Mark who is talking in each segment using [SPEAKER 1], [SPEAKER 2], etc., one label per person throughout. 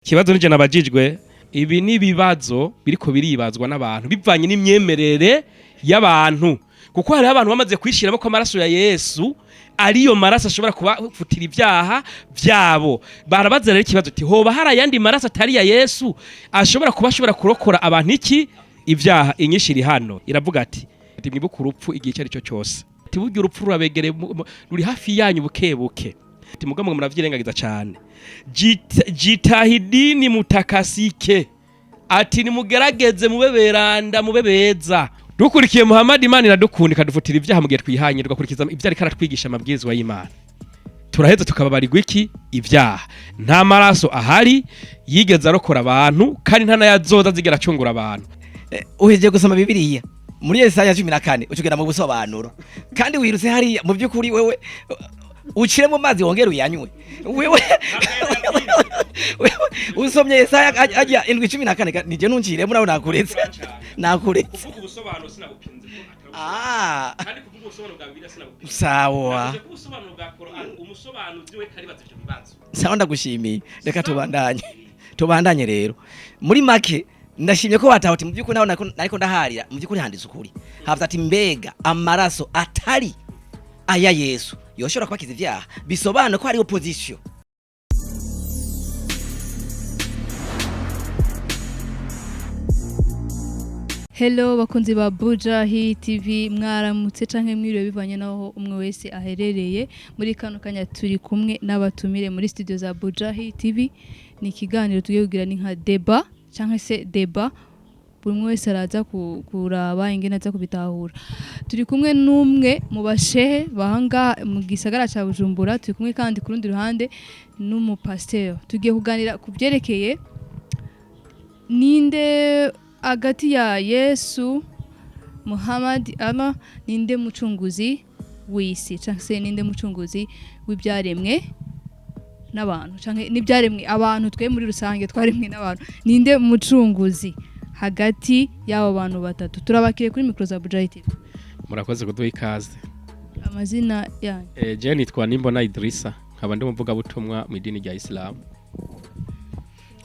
[SPEAKER 1] Kibazo nije nabajijwe ibi ni bibazo biriko biribazwa n'abantu bivanye n'imyemerere y'abantu kuko hari abantu bamaze kwishiramo ko amaraso ya Yesu ariyo maraso ashobora kubafutira ibyaha byabo. Barabaza rero ikibazo ati hoba hari ayandi maraso atari ya Yesu ashobora kurokora abantu iki ibyaha. Inyishiri hano iravuga ati mwibuka urupfu igihe cyari cyo cyose ati burya urupfu rurabegere ruri hafi yanyu bukebuke ati mugamwe muravyirengagiza cyane jitahidini mutakasike ati nimugerageze mubeberanda mubebeza dukurikiye Muhammad Imana iradukunda ikadufutira ibyaha mugiye twihanye tugakurikiza ibyo ariko aratwigisha amabwizwa y'Imana turaheza tukababarirwa iki ibyaha. Nta maraso ahari yigeze arokora abantu kandi nta nayazoza zigera acungura abantu.
[SPEAKER 2] Uhejeje gusoma Bibiliya muri Yesaya 14 ucugera mu busobanuro kandi wirutse hari mu byukuri wewe ucire mu mazi wongera uyanywe wewe usomye Yesaya ajya 7:14 nije nuncire muri nakuretse nakuretse
[SPEAKER 1] kuvuga ubusobanuro sinagupinze
[SPEAKER 2] kandi
[SPEAKER 1] kuvuga ubusobanuro bwa Bibiliya sinagupinze
[SPEAKER 2] sawa
[SPEAKER 1] kuvuga ubusobanuro bwa Qur'an umusobanuzi we karibaza ivyo bibazo
[SPEAKER 2] sawa ndagushimiye reka tubandanye rero muri make ndashimye ko batahoti mu byuko naho nariko ndaharira mu byukuri handitse ukuri havuze ati mbega amaraso atari aya Yesu yoshobora kubakiza ivyaha bisobanura ko ari opposition.
[SPEAKER 3] Hello bakunzi ba Bujahi TV mwaramutse canke mwiriwe bivanye naho umwe wese aherereye muri kano kanya turi kumwe n'abatumire muri studio za Bujahi TV. Ni ikiganiro tugiye kugira ni nka deba canke se deba buri wese araza kuraba ingene aza kubitahura. Turi kumwe n'umwe mu bashehe bahanga mu gisagara ca Bujumbura, turi kumwe kandi ku rundi ruhande n'umupasteur. Tugiye kuganira ku byerekeye ninde Hagati ya Yesu Muhammad Allah ninde mucunguzi w'isi canke se ninde mucunguzi w'ibyaremwe n'abantu canke n'ibyaremwe abantu twe muri rusange twaremwe n'abantu ninde mucunguzi hagati y'abo bantu batatu. Turabakire kuri micro za Bujahi TV.
[SPEAKER 1] Murakoze kuduha ikaze.
[SPEAKER 3] Amazina yanyu?
[SPEAKER 1] Je nitwa Nimbona Idrissa nkaba ndi muvuga butumwa mu idini rya Islam.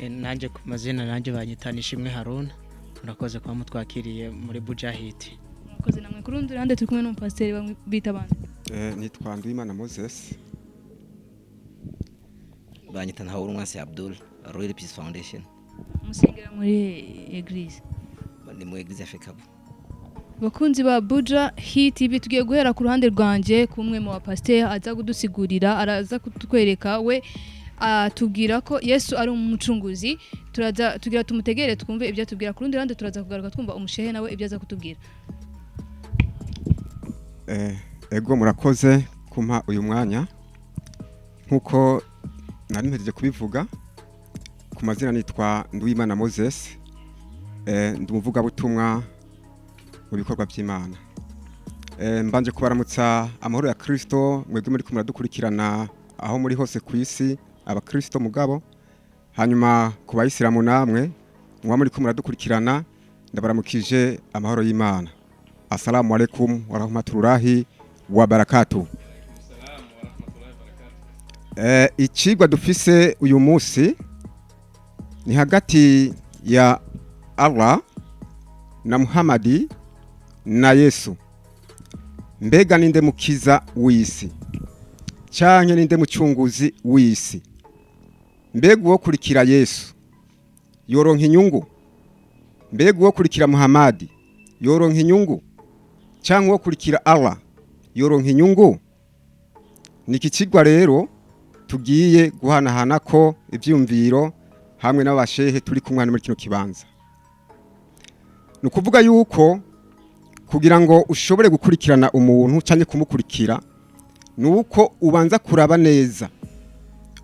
[SPEAKER 4] Nanje ku mazina nanje banyitanisha imwe Haruna. Murakoze kwa mutwakiriye muri Bujahi.
[SPEAKER 3] Murakoze namwe ku rundi ruhande turi kumwe n'umupasiteri bita bande?
[SPEAKER 5] Nitwa Nduwimana Moses.
[SPEAKER 2] Banyitana hawo umwasi Abdul Royal Peace Foundation.
[SPEAKER 3] Musengera muri Eglise.
[SPEAKER 2] Ni mu Eglise Afrika.
[SPEAKER 3] Bakunzi ba Bujahi TV tugiye guhera ku ruhande rwanje kumwe mu bapasiteri aza kudusigurira araza kutwereka we tubwira ko Yesu ari umucunguzi. Turaza tugira tumutegere twumve ibyo tubwira ku rundi rande turaza kugaruka twumva umushehe nawe ibyo aza kutubwira.
[SPEAKER 5] Ego murakoze kumpa uyu mwanya nkuko nari mpejeje kubivuga. Ku mazina nitwa Nduwimana Moses, ndumuvuga butumwa mu bikorwa by'Imana. Mbanje kubaramutsa amahoro ya Kristo mwebwe muri kumuradukurikirana aho muri hose ku isi abakristo mugabo. Hanyuma ku bayisilamu namwe mwa muri kumuradukurikirana ndabaramukije amahoro y'Imana. Assalamu alaikum wa rahmatullahi wa barakatuh. Icigwa dufise uyu munsi ni hagati ya Allah na Muhammad na Yesu. Mbega ninde mukiza w'isi canke ninde mucunguzi w'isi? Mbega uwo kurikira Yesu yoronka inyungu? Mbega uwo kurikira Muhammad yoronka inyungu canke uwo kurikira Allah yoronka inyungu? Niki kigwa rero tugiye guhanahana ko ivyumviro hamwe n'abashehe turi kumwana muri kino kibanza. Nukuvuga yuko kugira ngo ushobore gukurikirana umuntu canke kumukurikira nuko ubanza kuraba neza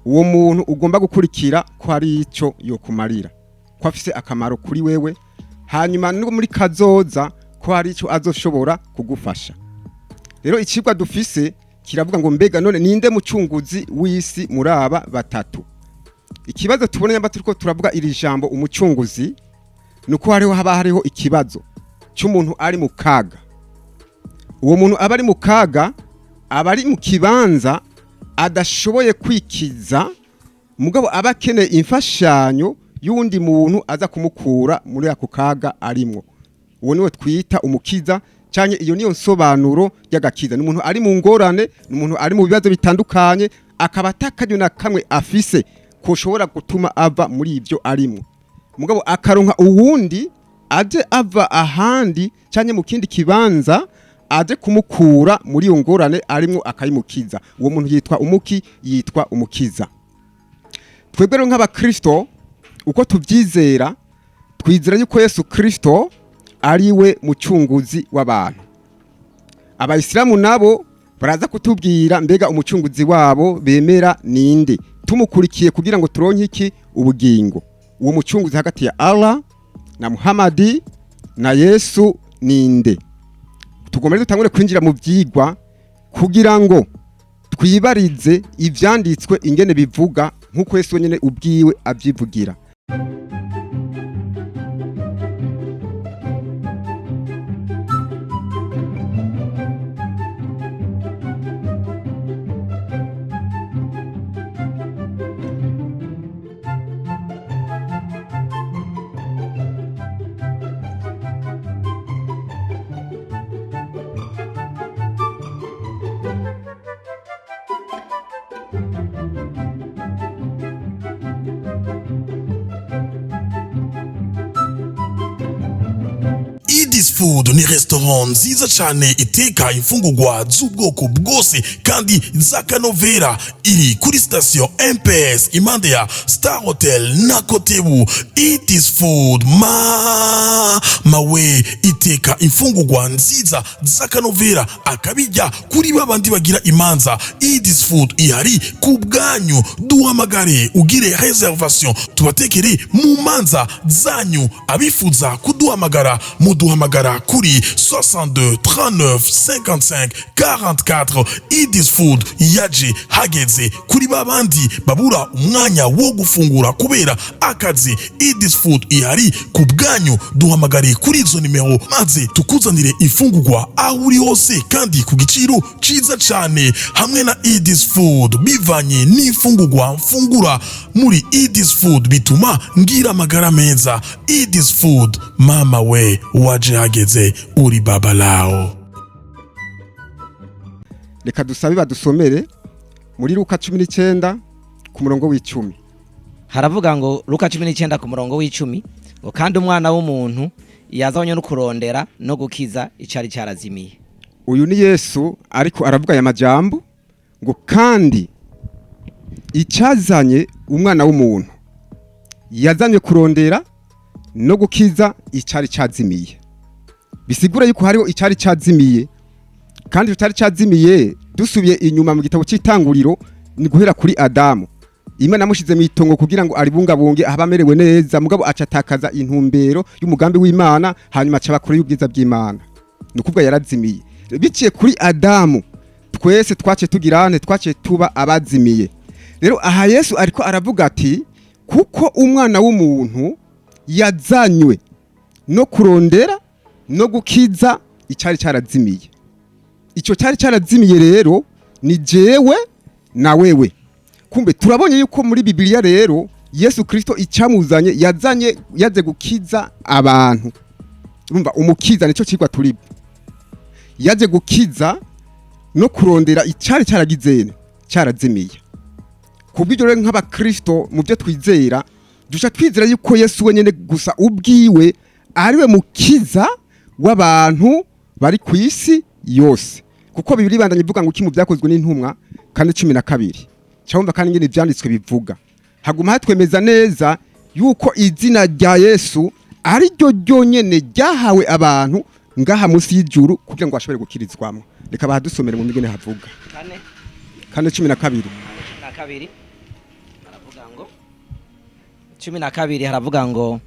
[SPEAKER 5] uwo muntu ugomba gukurikira ko ari ico yokumarira, ko afise akamaro kuri wewe, hanyuma no muri kazoza ko ari ico azoshobora kugufasha. Rero ikigwa dufise kiravuga ngo mbega none ninde mucunguzi w'isi muraba batatu. Ikibazo tubone nyamba turiko turavuga iri jambo umucunguzi nuko hariho ikibazo cy'umuntu ari mu kaga. Uwo muntu aba ari mu kaga aba ari mu kibanza adashoboye kwikiza mugabo aba akeneye imfashanyo y'undi muntu aza kumukura muri ako kaga arimwo. Uwo niwe twita umukiza, cyane iyo niyo nsobanuro y'agakiza. Ni umuntu ari mu ngorane, ni umuntu ari mu bibazo bitandukanye, akaba atakaryo na kamwe afise ko ushobora gutuma ava muri ibyo arimwo, mugabo akaronka uwundi aje ava ahandi cyane mu kindi kibanza aje kumukura muri iyo ngorane arimwo akayimukiza. Uwo muntu yitwa umukiza. Twebwe rero nk'abakristo uko tubyizera, twizera yuko Yesu Kristo ariwe mucunguzi w'abantu. Abayisilamu nabo baraza kutubwira mbega umucunguzi wabo bemera ninde, tumukurikiye kugira ngo turonke iki ubugingo. Uwo mucunguzi hagati ya Allah na Muhammad na Yesu ninde. Tugomba dutangure kwinjira mu byigwa kugira ngo twibarize ivyanditswe ingene bivuga nkuko Yesu nyene ubwiwe abyivugira.
[SPEAKER 6] Food ni restaurant nziza cyane iteka imfungurwa z'ubwoko bwose kandi z'akanovera, iri kuri station MPS impande ya Star Hotel na Kotebu. It is food mawe iteka imfungurwa nziza z'akanovera akabijya kuri babandi bagira imanza. It is food ihari ku bwanyu, duhamagare ugire reservation tubatekere mu manza zanyu. Abifuza kuduhamagara muduhamagara kuri 62 39 55 44. Idis Food yaje hageze kuri babandi babura umwanya wo gufungura kubera akazi. Idis Food ihari ku bwanyu, duhamagare kuri izo nimero maze tukuzanire ifungurwa aho uri hose kandi ku giciro ciza cyane. Hamwe na Idis Food bivanye n'ifungurwa mfungura muri Idis Food bituma ngira amagara meza. Idis Food mama we waje hageze uri baba lao.
[SPEAKER 5] Reka dusabe badusomere muri Luka 19 ku murongo w'10.
[SPEAKER 2] Haravuga ngo Luka 19 ku murongo w'10 ngo kandi umwana w'umuntu yazanye no kurondera no gukiza icari cyarazimiye.
[SPEAKER 5] Uyu ni Yesu ariko aravuga aya majambo ngo kandi icazanye umwana w'umuntu yazanye kurondera no gukiza icari cyazimiye. Bisigura yuko hariho icari cyazimiye, kandi tutari cyazimiye dusubiye inyuma mu gitabo cy'itanguriro ni guhera kuri Adamu. Imana mushize mu itongo kugira ngo aribungabunge abamerewe neza, mugabo acatakaza intumbero y'umugambi w'Imana, hanyuma acabakora y'ubwiza bw'Imana. Nukubwa yarazimiye. Biciye kuri Adamu twese twace tugirane, twace tuba abazimiye. Rero aha Yesu ariko aravuga ati kuko umwana w'umuntu yazanywe no kurondera no gukiza icari cyarazimiye. Icyo cyari cyarazimiye rero ni jewe na wewe. Kumbe turabonye yuko muri Biblia rero Yesu Kristo icamuzanye yaze gukiza abantu. Urumva umukiza nico cigwa turi. Yaje gukiza no kurondera icari cyaragizene cyarazimiye. Kubw'ibyo rero nk'abakristo mu byo twizera dusha twizera yuko Yesu wenyene gusa ubwiwe ariwe mukiza w'abantu bari ku isi yose. Kuko Biblia ibandanye ivuga ngo kimu byakozwe n'intumwa kandi 12 cyumva kandi ngene ivyanditswe bivuga. Haguma hatwemeza neza yuko izina rya Yesu ari ryo ryonyene ryahawe abantu ngaha munsi y'ijuru kugira ngo bashobore gukirizwamo. Reka bahadusomere mu migene havuga kandi 12 haravuga ngo 12 haravuga ngo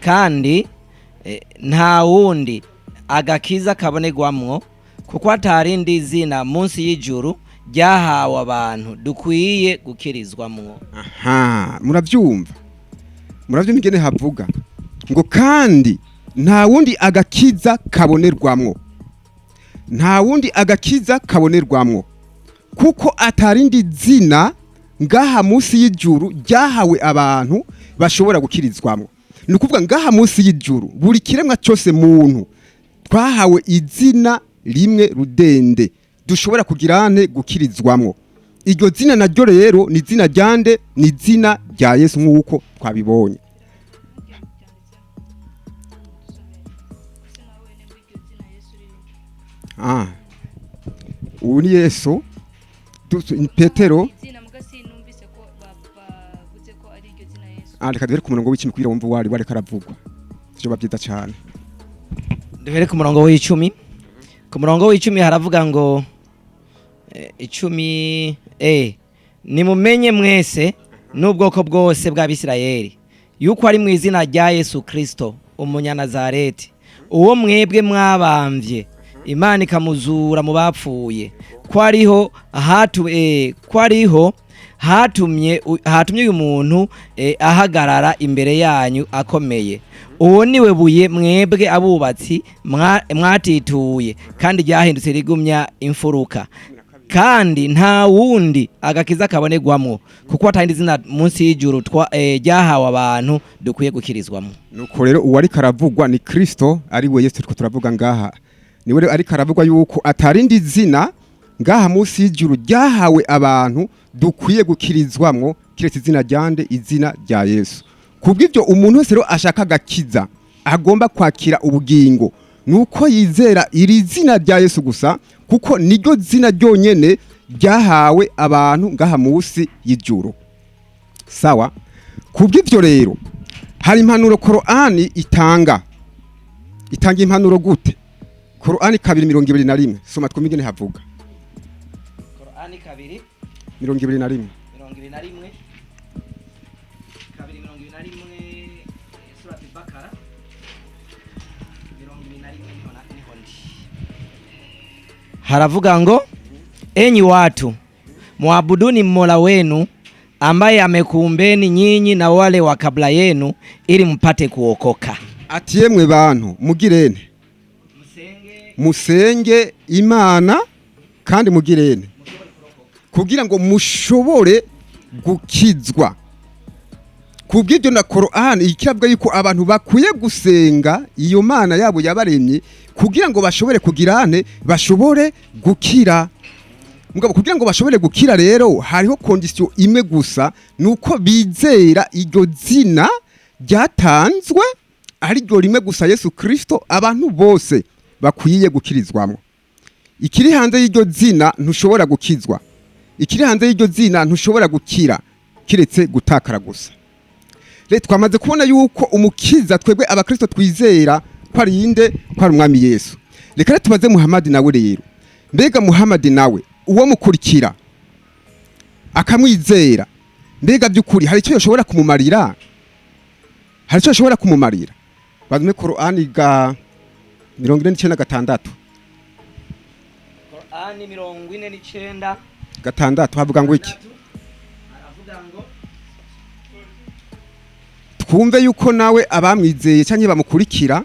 [SPEAKER 5] kandi nta wundi agakiza kabonerwamwo kuko atarindi zina munsi y'ijuru ryahawe abantu dukwiye gukirizwamwo. Aha, muravyumva ingene havuga ngo kandi nta wundi agakiza kabonerwamwo, nta wundi agakiza kabonerwamwo kuko atarindi zina ngaha munsi y'ijuru ryahawe abantu bashobora gukirizwamo. Ni ukuvuga ngaha munsi y'ijuru buri kiremwa cyose muntu twahawe izina rimwe rudende dushobora kugirane gukirizwamo. Iryo zina naryo rero ni zina ryande, ni zina rya Yesu nk'uko twabibonye. Ubu ni Yesu. Petero reka duhere ku murongo w'icumi kugira wumve wari karavugwa. Byo byiza cyane.
[SPEAKER 2] Duhere ku murongo w'icumi. Ku murongo w'icumi haravuga ngo 10 nimumenye mwese n'ubwoko bwose bw'Abisirayeli yuko ari mu izina rya Yesu Kristo umunyanazareti uwo mwebwe mwabamvye Imana ikamuzura mu bapfuye kwariho hatumye uyu muntu ahagarara imbere yanyu akomeye. Uwo niwe buye mwebwe abubatsi mwatituye kandi ryahindutse rigumya imfuruka, kandi nta wundi agakiza kabonegwamo kuko atandi zina munsi y'ijuru ryahawe abantu dukwiye gukirizwamo.
[SPEAKER 5] Nuko rero uwari karavugwa ni Kristo, ari we Yesu turiko turavuga ngaha. Niwe ari karavugwa yuko atarindi zina ngaha munsi y'ijuru ryahawe abantu dukwiye gukirizwamo kiretse izina ryande, izina rya Yesu. Kubw'ibyo umuntu wese rero ashaka agakiza agomba kwakira ubugingo nuko yizera iri zina rya Yesu gusa, kuko niryo zina ryonyene ryahawe abantu ngaha munsi y'ijuru. Sawa? Kubw'ibyo rero hari impanuro Korani itanga impanuro gute? Korani 2:21 soma twumigene havuga.
[SPEAKER 2] Korani 2:21
[SPEAKER 5] 2:21
[SPEAKER 2] surati Bakara 2:21 haravuga ngo enyi watu muabuduni Mola wenu ambaye amekuumbeni nyinyi na wale wa kabla yenu ili mpate kuokoka.
[SPEAKER 5] Ati yemwe bantu mugirene musenge Imana kandi mugirene kugira ngo mushobore gukizwa. Kubw'ibyo na Korani ikirabwa yuko abantu bakwiye gusenga iyo Mana yabo yabaremye kugira ngo bashobore kugirane, bashobore gukira. Mugabo kugira ngo bashobore gukira rero hariho condition imwe gusa, nuko bizera iryo zina ryatanzwe ari ryo rimwe gusa Yesu Kristo, abantu bose bakwiye gukirizwamo. Ikiri hanze y'iryo zina ntushobora gukizwa. Ikiri hanze y'iryo zina ntushobora gukira kiretse gutakara gusa. Rero twamaze kubona yuko umukiza twebwe abakristo twizera ko ari ninde, ko ari umwami Yesu. Reka tubaze Muhammad nawe rero. Mbega Muhammad nawe uwo mukurikira akamwizera, mbega by'ukuri hari icyo yoshobora kumumarira? Hari icyo yoshobora kumumarira? Bazume Korani ga 49:6.
[SPEAKER 2] Korani 49:6
[SPEAKER 5] havuga ngo iki? Twumve yuko nawe abamwizeye cyangwa bamukurikira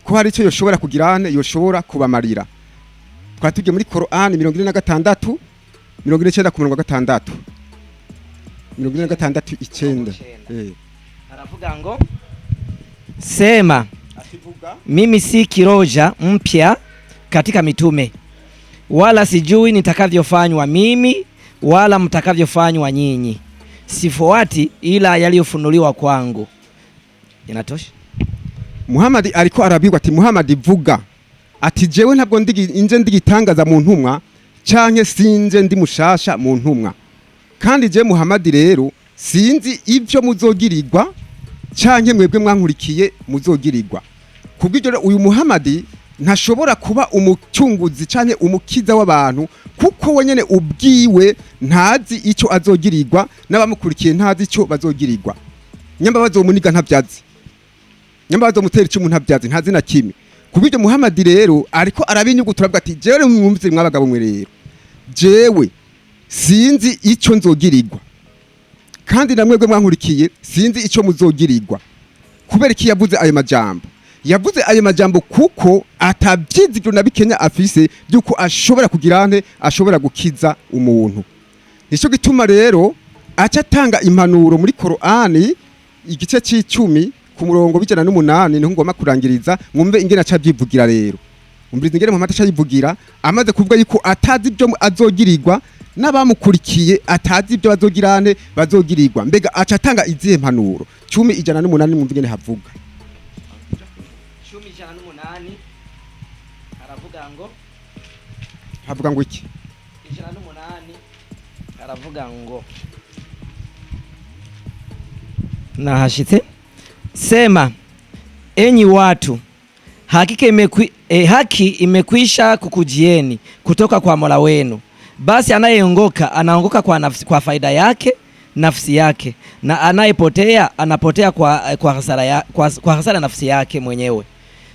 [SPEAKER 5] ko hari icyo yoshobora kugirane, yoshobora kubamarira. Twatuje muri Korani 46 49 ku murongo wa 6 49:9
[SPEAKER 2] haravuga ngo sema mimi si kiroja mpya katika mitume, wala sijui nitakavyofanywa mimi wala mtakavyofanywa nyinyi, sifuati ila yaliyofunuliwa kwangu. Inatosha?
[SPEAKER 5] Muhammad ariko arabirwa ati Muhammad vuga ati jewe ntabwo inje ndigitangaza mu ntumwa canke sinje ndi mushasha mu ntumwa, kandi je Muhammad rero sinzi ivyo muzogirirwa canke mwebwe mwankurikiye muzogirirwa. Kubw'ibyo uyu Muhammad ntashobora kuba umucunguzi canke umukiza w'abantu, kuko wenyene ubwiwe ntazi ico azogirirwa, n'abamukurikiye ntazi ico bazogirirwa. Nyamba bazomuniga ntavyazi, nyamba bazomutera icumu ntavyazi, ntazi na kimwe. Kubw'ibyo Muhammad rero ariko arabinyugutura bwa ati jewe mwumvise mwabagabo mwe rero, jewe sinzi ico nzogirirwa, kandi namwebwe mwankurikiye sinzi ico muzogirirwa. Kubera iki yavuze ayo majambo? Yavuze ayo majambo kuko atavyizigiro na bikenya afise byuko ashobora kugirane, ashobora gukiza umuntu. Nico gituma rero aca atanga impanuro muri Korani igice c'icumi ku murongo bijana n'umunani niho ngoma kurangiriza mwumve ingene aca byivugira rero umviriza ingene Muhammad aca yivugira amaze kuvuga yuko atazi ibyo azogirirwa n'abamukurikiye atazi ibyo bazogirane bazogirirwa mbega aca atanga izihe mpanuro 10:108 mwumve ingene havuga
[SPEAKER 2] 10:108
[SPEAKER 5] havuga ngo iki
[SPEAKER 2] 108 aravuga ngo nahashitse sema enyi watu haki imekwisha kukujieni kutoka kwa Mola wenu basi anayeongoka anaongoka kwa faida yake nafsi yake na anayepotea anapotea kwa hasara nafsi yake mwenyewe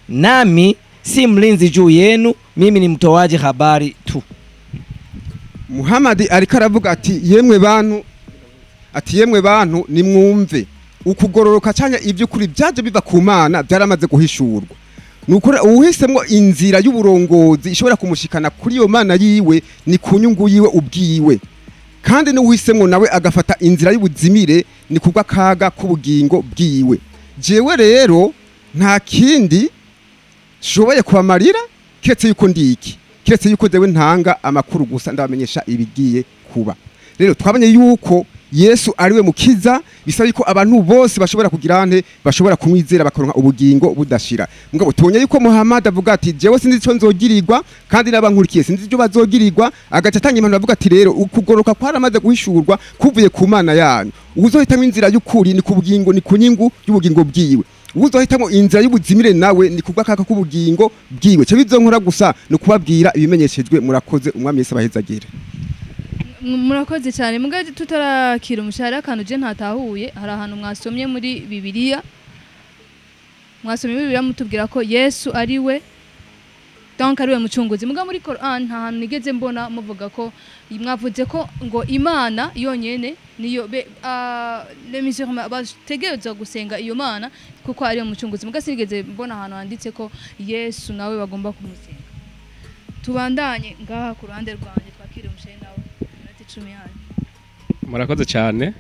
[SPEAKER 2] nami si mlinzi juu yenu mimi ni mtoaji habari tu.
[SPEAKER 5] Muhammad ariko aravuga ati yemwe bantu nimwumve ukugororoka cyanya ibyo kuri byaje biva ku Mana byaramaze guhishurwa nuko uhisemwo inzira y'uburongozi ishobora kumushikana kuri iyo Mana yiwe ni kunyungu yiwe ubwiwe kandi ni uhisemwo nawe agafata inzira y'ubuzimire ni kubwa kaga kubugingo bwiwe jewe rero nta kindi shoboye kubamarira kiretse yuko ndiki kiretse yuko dewe ntanga amakuru gusa ndabamenyesha ibigiye kuba rero twabanye yuko Yesu ariwe mukiza bisaba yuko abantu bose bashobora kugirante bashobora kumwizera bakaronka ubugingo budashira mugabo tubonye yuko Muhammad avuga ati jewe sinzi ico nzogirirwa kandi nabankurikiye sinzi ico bazogirirwa agaca atanga impanuro avuga ati rero ukugoroka kwaramaze guhishurwa kuvuye ku Mana yanyu uzohitamo inzira y'ukuri ni kubugingo ni kunyingu y'ubugingo bwiwe uzohitamo inzira y'ubuzimire nawe ni kubwa kaka kubugingo bwiwe cyo bizonkora gusa no kubabwira ibimenyeshejwe murakoze umwami Yesu bahezagire.
[SPEAKER 3] Murakoze cyane mugaje tutarakira umushahara akantu je ntatahuye hari ahantu mwasomye muri Bibiliya mutubwira ko Yesu ariwe donc ariwe mucunguzi muga muri Quran nta hantu nigeze mbona muvuga ko mwavuze ko ngo Imana yonyene niyo les musulmans bategereza gusenga iyo Mana kuko ariyo mucunguzi muga sinigeze mbona ahantu handitse ko Yesu nawe bagomba kumusenga. Tubandanye ngaha ku ruhande rwanje twakire umushaye nawe
[SPEAKER 1] murakoze cyane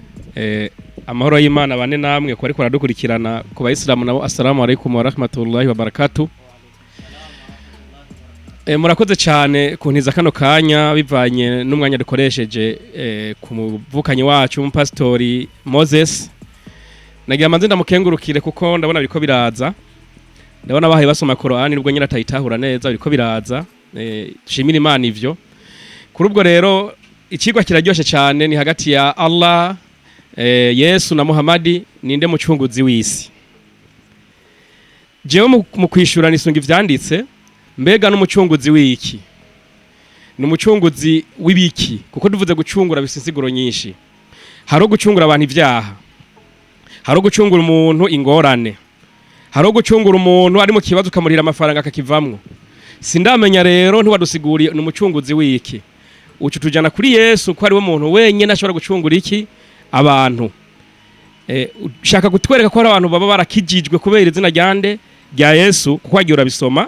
[SPEAKER 1] amahoro y'Imana bane namwe ko ariko radukurikirana ku bayisilamu nabo assalamu alaykum wa rahmatullahi wa barakatuh. Murakoze cyane kuntiza kano kanya bivanye n'umwanya dukoresheje ku muvukanyi wacu umupasitori Moses nagira manze ndamukengurukire kuko ndabona biriko biraza ndabona bahaye basoma Qur'ani nubwo nyine atayitahura neza biriko biraza dushimira Imana ivyo kuri ubwo rero ikigwa kiraryoshe cyane ni hagati ya Allah Yesu na Muhammad ninde mucunguzi w'isi jewe mu kwishura nisunga ivyanditse mbega n'umucunguzi w'iki n'umucunguzi w'ibiki kuko duvuze gucungura bisinsiguro nyinshi haro gucungura abantu ivyaha haro gucungura umuntu ingorane haro gucungura umuntu ari mu kibazo ukamurira amafaranga akakivamwo sindamenya rero ntiwadusiguriye n'umucunguzi w'iki ucu tujana kuri Yesu ko ari we muntu wenyene ashobora gucungura iki abantu ushaka gutwereka ko ari abantu baba barakijijwe kubera izina ryande rya Yesu kuko wagiye urabisoma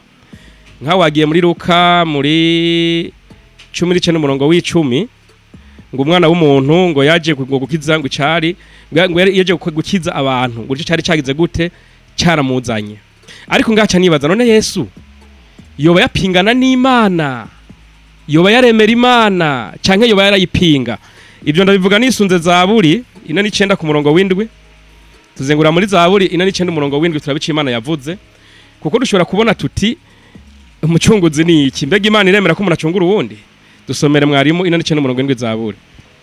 [SPEAKER 1] nka wagiye muri Luka muri 19 umurongo w'10 ngo umwana w'umuntu ngo yaje gukiza ngo icari ngo yaje gukiza abantu ngo cari cagize gute caramuzanye ariko ngaca nibaza none Yesu yoba yapingana n'Imana yoba yaremera Imana canke yoba yarayipinga ivyo ndabivuga nisunze Zaburi 4:9 ku murongo w'indwi tuzengura muri Zaburi 4:9 umurongo w'indwi turabica Imana yavuze kuko dushobora kubona tuti umucunguzi ni iki mbega Imana iremera ko umuntu acungura uwundi dusomere mwarimu 4:9 umurongo w'indwi Zaburi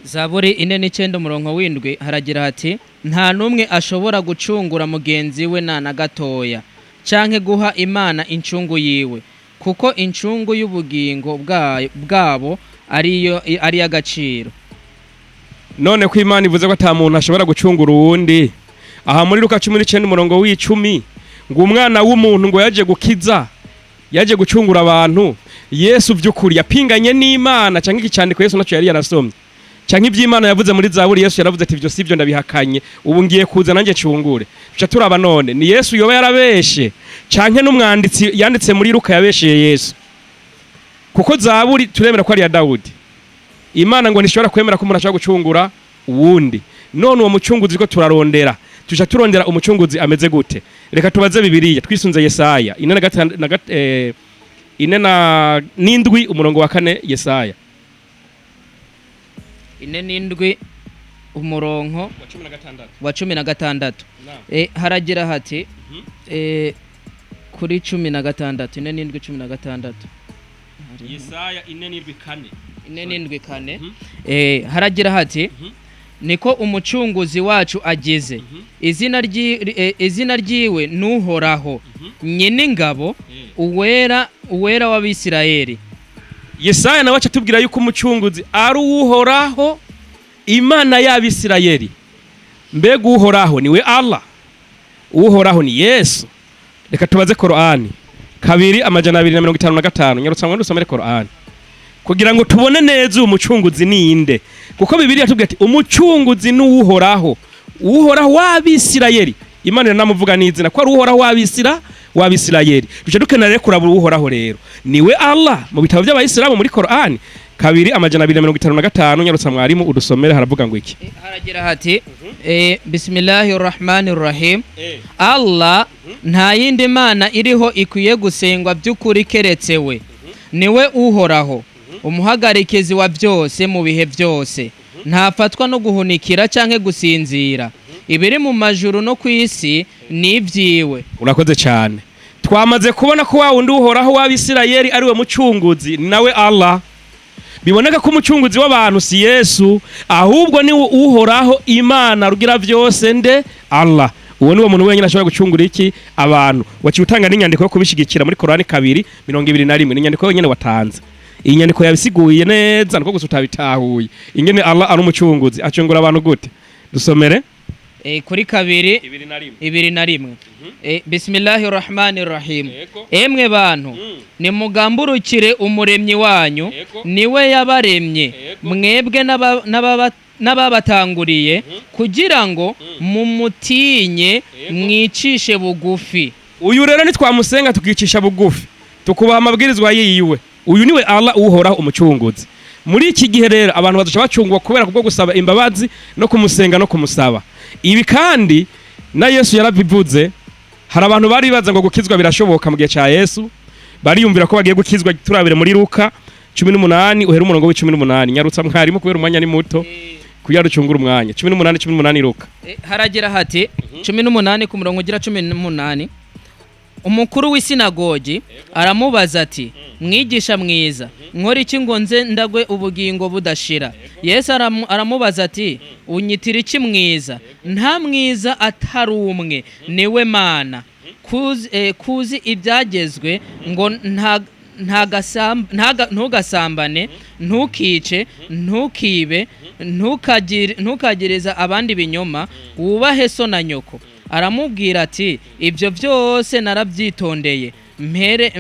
[SPEAKER 4] Zaburi 4:9 umurongo w'indwi haragira hati nta numwe ashobora gucungura mugenzi we na gatoya canke guha Imana incungu yiwe kuko incungu y'ubugingo bwabo ari agaciro.
[SPEAKER 1] None ko Imana ivuze ko ata muntu ashobora gucungura uwundi aha muri Luka 19 umurongo w'10 ngo umwana w'umuntu ngo yaje gukiza yaje gucungura abantu Yesu vy'ukuri yapinganye n'Imana canke ikicandiko Yesu naco yari yarasomye canke ivy'Imana yavuze muri Zaburi Yesu yaravuze ati ivyo sivyo ndabihakanye ubu ngiye kuza nanjye cungure tuca turaba none ni Yesu yoba yarabeshe canke n'umwanditsi yanditse muri Luka yabesheye Yesu kuko Zaburi turemera ko ari ya Dawudi Imana ngo nishobora kwemera ko umuntu ashobora gucungura uwundi. None uwo mucunguzi ko turarondera tuja turondera umucunguzi ameze gute? Reka tubaze Bibiliya twisunze Yesaya 4:7 umurongo wa 4 Yesaya
[SPEAKER 4] 4:7 umurongo wa 16 haragira hati kuri 16 4:16
[SPEAKER 1] Yesaya
[SPEAKER 4] 4:4 haragira hati niko umucunguzi wacu agize izina ryiwe n'uhoraho nyine ingabo uwera w'Abisirayeli.
[SPEAKER 1] Yesaya nawe atubwira yuko umucunguzi ari uhoraho Imana y'Abisirayeli. Mbega uhoraho niwe Allah, uhoraho ni Yesu. Reka tubaze Qur'ani 2:255 nyarutsa ngo dusomere Qur'ani kugira ngo tubone neza umucunguzi ninde, kuko Bibiliya tubwira ati umucunguzi n'uhoraho w'Abisirayeli. Imana namuvuga n'izina ko ari uhoraho w'Abisirayeli. Duce dukenera rero kuraba uhoraho rero niwe Allah mu bitabo by'Abayisilamu muri Qur'ani 2:255 nyarutsa mwarimu udusomere haravuga ngo iki?
[SPEAKER 4] Haragira hati Bismillahirrahmanirrahim. Allah nta yindi mana iriho ikwiye gusengwa by'ukuri keretse we, niwe uhoraho umuhagarikizi wa byose mu bihe byose, ntafatwa no guhunikira canke gusinzira, ibiri mu majuru no kwisi n'ibyiwe.
[SPEAKER 1] Urakoze cyane. Twamaze kubona ko wa wundi uhoraho w'Abisirayeli ari we mucunguzi nawe Allah. Biboneka ko umucunguzi w'abantu si Yesu, ahubwo ni uhoraho Imana rugira byose nde Allah. Uwo ni wo muntu wenyine ashobora gucungura iki abantu. Waciutanga n'inyandiko yo kubishigikira muri Qur'ani 2:21 n'inyandiko yonyene watanze. Iyi nyandiko yabisiguye neza nko gusa utabitahuye. Ingene Allah ari umucunguzi acungura abantu gute? Dusomere
[SPEAKER 4] kuri 2:21 Bismillahirrahmanirrahim. Emwe bantu nimugamburukire umuremyi wanyu, niwe yabaremye mwebwe n'ababatanguriye kugira ngo mumutinye mwicishe bugufi.
[SPEAKER 1] Uyu rero nitwamusenga tukicisha bugufi tukubaha amabwirizwa yiwe. Uyu niwe Allah uhoraho umucunguzi. Muri iki gihe rero abantu bazoca bacungwa kubera kubwo gusaba imbabazi no kumusenga no kumusaba. Ibi kandi na Yesu yarabivuze. Hari abantu bari baza ngo gukizwa birashoboka mu gihe ca Yesu, bariyumvira ko bagiye gukizwa. Turabire muri Luka 18 uhera umurongo w'18 nyarutsa mwarimu kubera umwanya ni muto kugira rucungura umwanya 18 Luka.
[SPEAKER 4] Haragira hati 18 ku murongo ugira 18 umukuru w'isinagogi aramubaza ati mwigisha mwiza nkora iki ngo nze ndagwe ubugingo budashira? Yesu aramubaza ati unyitira iki mwiza? Nta mwiza atari umwe, niwe Mana. Kuzi ibyagezwe ngo ntugasambane, ntukice, ntukibe, ntukagiriza abandi binyoma, wubahe so na nyoko. Aramubwira ati ibyo byose narabyitondeye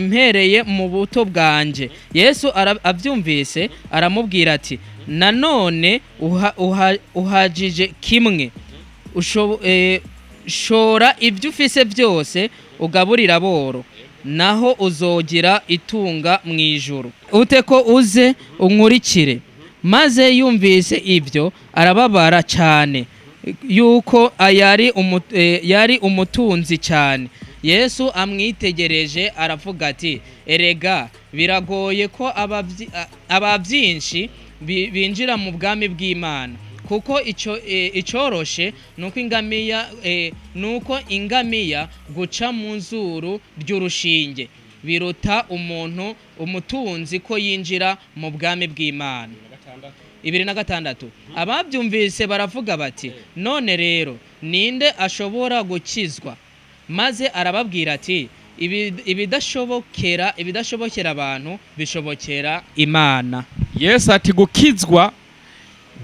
[SPEAKER 4] mpereye mu buto bwanje. Yesu abyumvise aramubwira ati nanone uhajije kimwe, shora ibyo ufise byose ugaburira boro, naho uzogira itunga mu ijuru. Ute ko uze unkurikire. Maze yumvise ibyo arababara cyane yuko yari umutunzi cyane. Yesu amwitegereje aravuga ati erega biragoye ko ababyinshi binjira mu bwami bw'Imana, kuko icoroshe nuko ingamiya guca mu nzuru ry'urushinge biruta umutunzi ko yinjira mu bwami bw'Imana. 2:6 Ababyumvise baravuga bati none rero ninde ashobora gukizwa? Maze arababwira ati ibidashobokera abantu bishobokera Imana.
[SPEAKER 1] Yesu ati gukizwa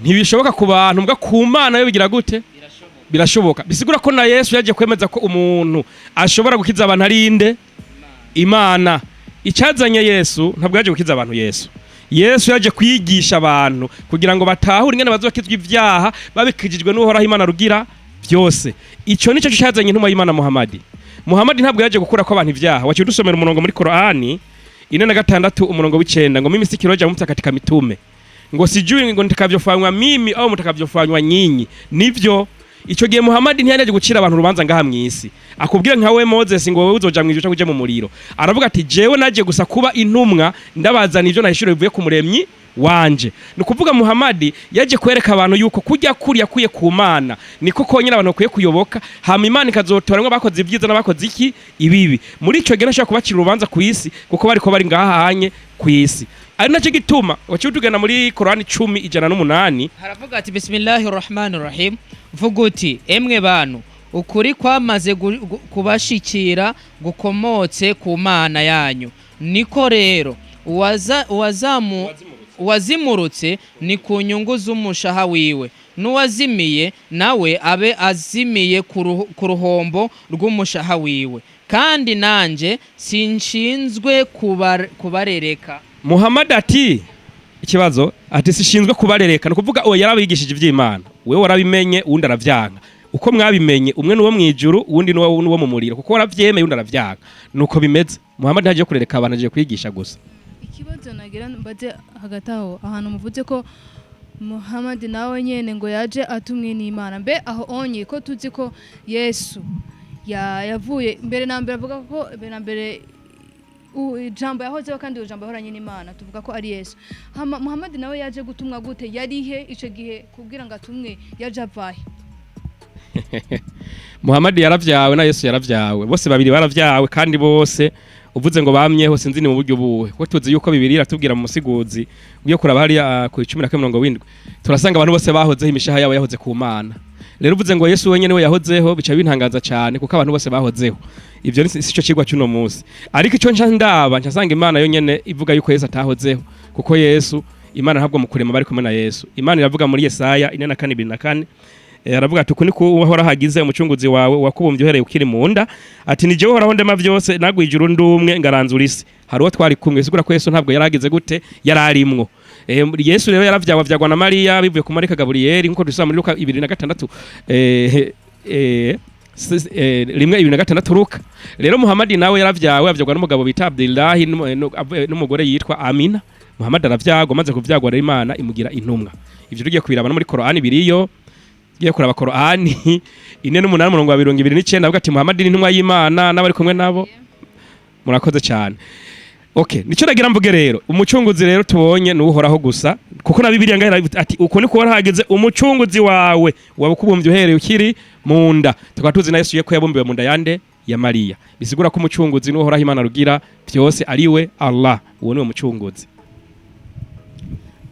[SPEAKER 1] ntibishoboka ku bantu, mbwa ku Mana yo bigira gute? Birashoboka. Bisigura ko na Yesu yaje kwemeza ko umuntu ashobora gukiza abantu ari inde? Imana. Icyazanye Yesu ntabwo yaje gukiza abantu. Yesu yaje kwigisha abantu kugira ngo batahure ingene bazokizwa ivyaha babikijijwe n'uhoraho Imana rugira byose. Ico nico cyazanye intuma y'Imana Muhammad ntabwo yaje gukura ko abantu ivyaha. Waciye dusomera umurongo muri Qur'ani 4:6 umurongo w'9 ngo mimi sikiroja mutsa katika mitume ngo sijui ngo nitakavyofanywa mimi au mutakavyofanywa nyinyi. Nivyo ico gihe Muhammad ntiyaje gucira abantu urubanza ngaha mw'isi, akubwira nkawe Moses ngo wowe uzoja mwijuru cyangwa uje mu muriro. Aravuga ati jewe naje gusa kuba intumwa, ndabazana ivyo nahishuro bivuye ku muremyi wanje. Nukuvuga Muhammad yaje kwereka abantu yuko kujya kuri yakuye ku Mana niko konyera abantu kuye kuyoboka, hama Imana ikazotoranwa bakoze ivyiza n'abakoze iki ibibi. Muri ico gihe nashaka kubacira urubanza ku isi kuko bariko bari ngaha hanye ku isi. Ari naco gituma wacutugana muri Qur'ani 10:108
[SPEAKER 4] haravuga ati bismillahirrahmanirrahim, vuga uti emwe bantu ukuri kwamaze kubashikira gukomotse ku Mana yanyu, niko rero uwazimurutse ni ku nyungu z'umushaha wiwe, n'uwazimiye nawe abe azimiye ku ruhombo rw'umushaha wiwe, kandi nanje sinshinzwe kubarereka.
[SPEAKER 1] Muhammad ati ikibazo ati sishinzwe kubarereka, no kuvuga oya yarabigishije ivy'Imana, wewe warabimenye uwundi aravyanga. Uko mwabimenye umwe nuwo mwijuru uwundi nuwo mu muriro, kuko waravyemeye uwundi aravyanga. Nuko bimeze. Muhammad ntaje kurereka abantu, aje kwigisha gusa.
[SPEAKER 3] Ikibazo nagira mbaze hagati aho ahantu muvuze ko Muhammad nawe nyene ngo yaje atumwe n'Imana, mbe aho onye ko tuzi ko Yesu yavuye mbere na mbere, avuga ko mbere na mbere ijambo yahozeho kandi ijambo yahoranye n'Imana, tuvuga ko ari Yesu. Muhammad nawe yaje gutumwa gute? Yarihe ico gihe kugira ngo atumwe, yaje avahe?
[SPEAKER 1] Muhammad yaravyawe na Yesu yaravyawe, bose babiri baravyawe kandi bose uvuze ngo bamyeho sinzi ni mu buryo buwe, ko tuzi yuko Bibiliya iratubwira mu musiguzi ugiye kuraba hari ku 10:70 turasanga abantu bose bahozeho imishaha yabo yahoze ku Mana. Rero uvuze ngo Yesu wenyene we yahozeho bica bintangaza cyane, kuko abantu bose bahozeho. Ivyo ni sico cigwa cy'uno munsi, ariko ico ndaba nsanga Imana yonyene ivuga yuko Yesu atahozeho, kuko Yesu Imana ntabwo mu kurema bari kumwe na Yesu. Imana iravuga muri Yesaya 4:2 aravuga ati uko niko uhora hagize umucunguzi wawe wakubumbye uhereye ukiri mu nda, ati nije uhoraho ndema byose nagwijuru ndumwe ngaranzura isi. Hari uwo twari kumwe, sigura ko Yesu ntabwo yaragize gute, yararimwo. Yesu rero yaravyawa na Mariya bivuye ku marika Gaburiyeli, nkuko dusoma muri Luka 2:6 rimwe 2:6 Luka. Rero Muhammad nawe yavyagwa n'umugabo bita Abdullah n'umugore yitwa Amina. Muhammad aravyagwa, maze kuvyagwa rero Imana imugira intumwa. Ivyo tugiye kubiraba no muri Qur'ani biriyo, giye kuraba Qur'ani 4:829 avuga ati Muhammad ni intumwa y'Imana n'abari kumwe nabo. Murakoze cyane. Okay, nico nagira mvuge rero, umucunguzi rero tubonye n'uhoraho gusa, kuko na Bibiliya ngahera ati uko niko warahageze umucunguzi wawe wabukubumbye uhereye ukiri mu nda. Tukaba tuzi na Yesu yeko yabumbiwe mu nda yande ya Mariya. Bisigura ko umucunguzi n'uhoraho Imana rugira byose ariwe Allah, uwo ni umucunguzi.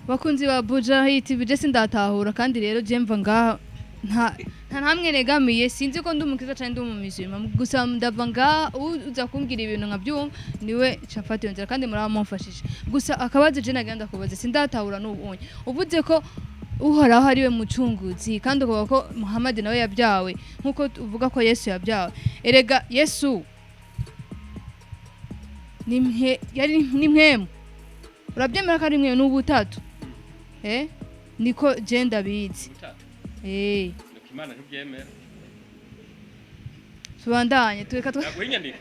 [SPEAKER 3] Bakunzi ba Buja TV je sindatahura, kandi rero je mva ngaha nta namwe negamiye, sinzi ko ndumukiza cyane ndumumizima, gusa ndava ngaha uza kumbwira ibintu nkabyumva niwe cafati yonzera, kandi muramumfashije. Gusa akabaze je nagenda kubaza sindatahura n'ubunye, uvuze ko uhoraho ariwe mucunguzi kandi uvuga ko Muhammad nawe yabyawe nkuko uvuga ko Yesu yabyawe. Erega Yesu yari nimwemu, urabyemera ko ari mwe n'ubutatu? Niko je ndabizi.
[SPEAKER 1] Imana ntibyemera.
[SPEAKER 3] Tubandanye tureka
[SPEAKER 1] Naguhinyandiko.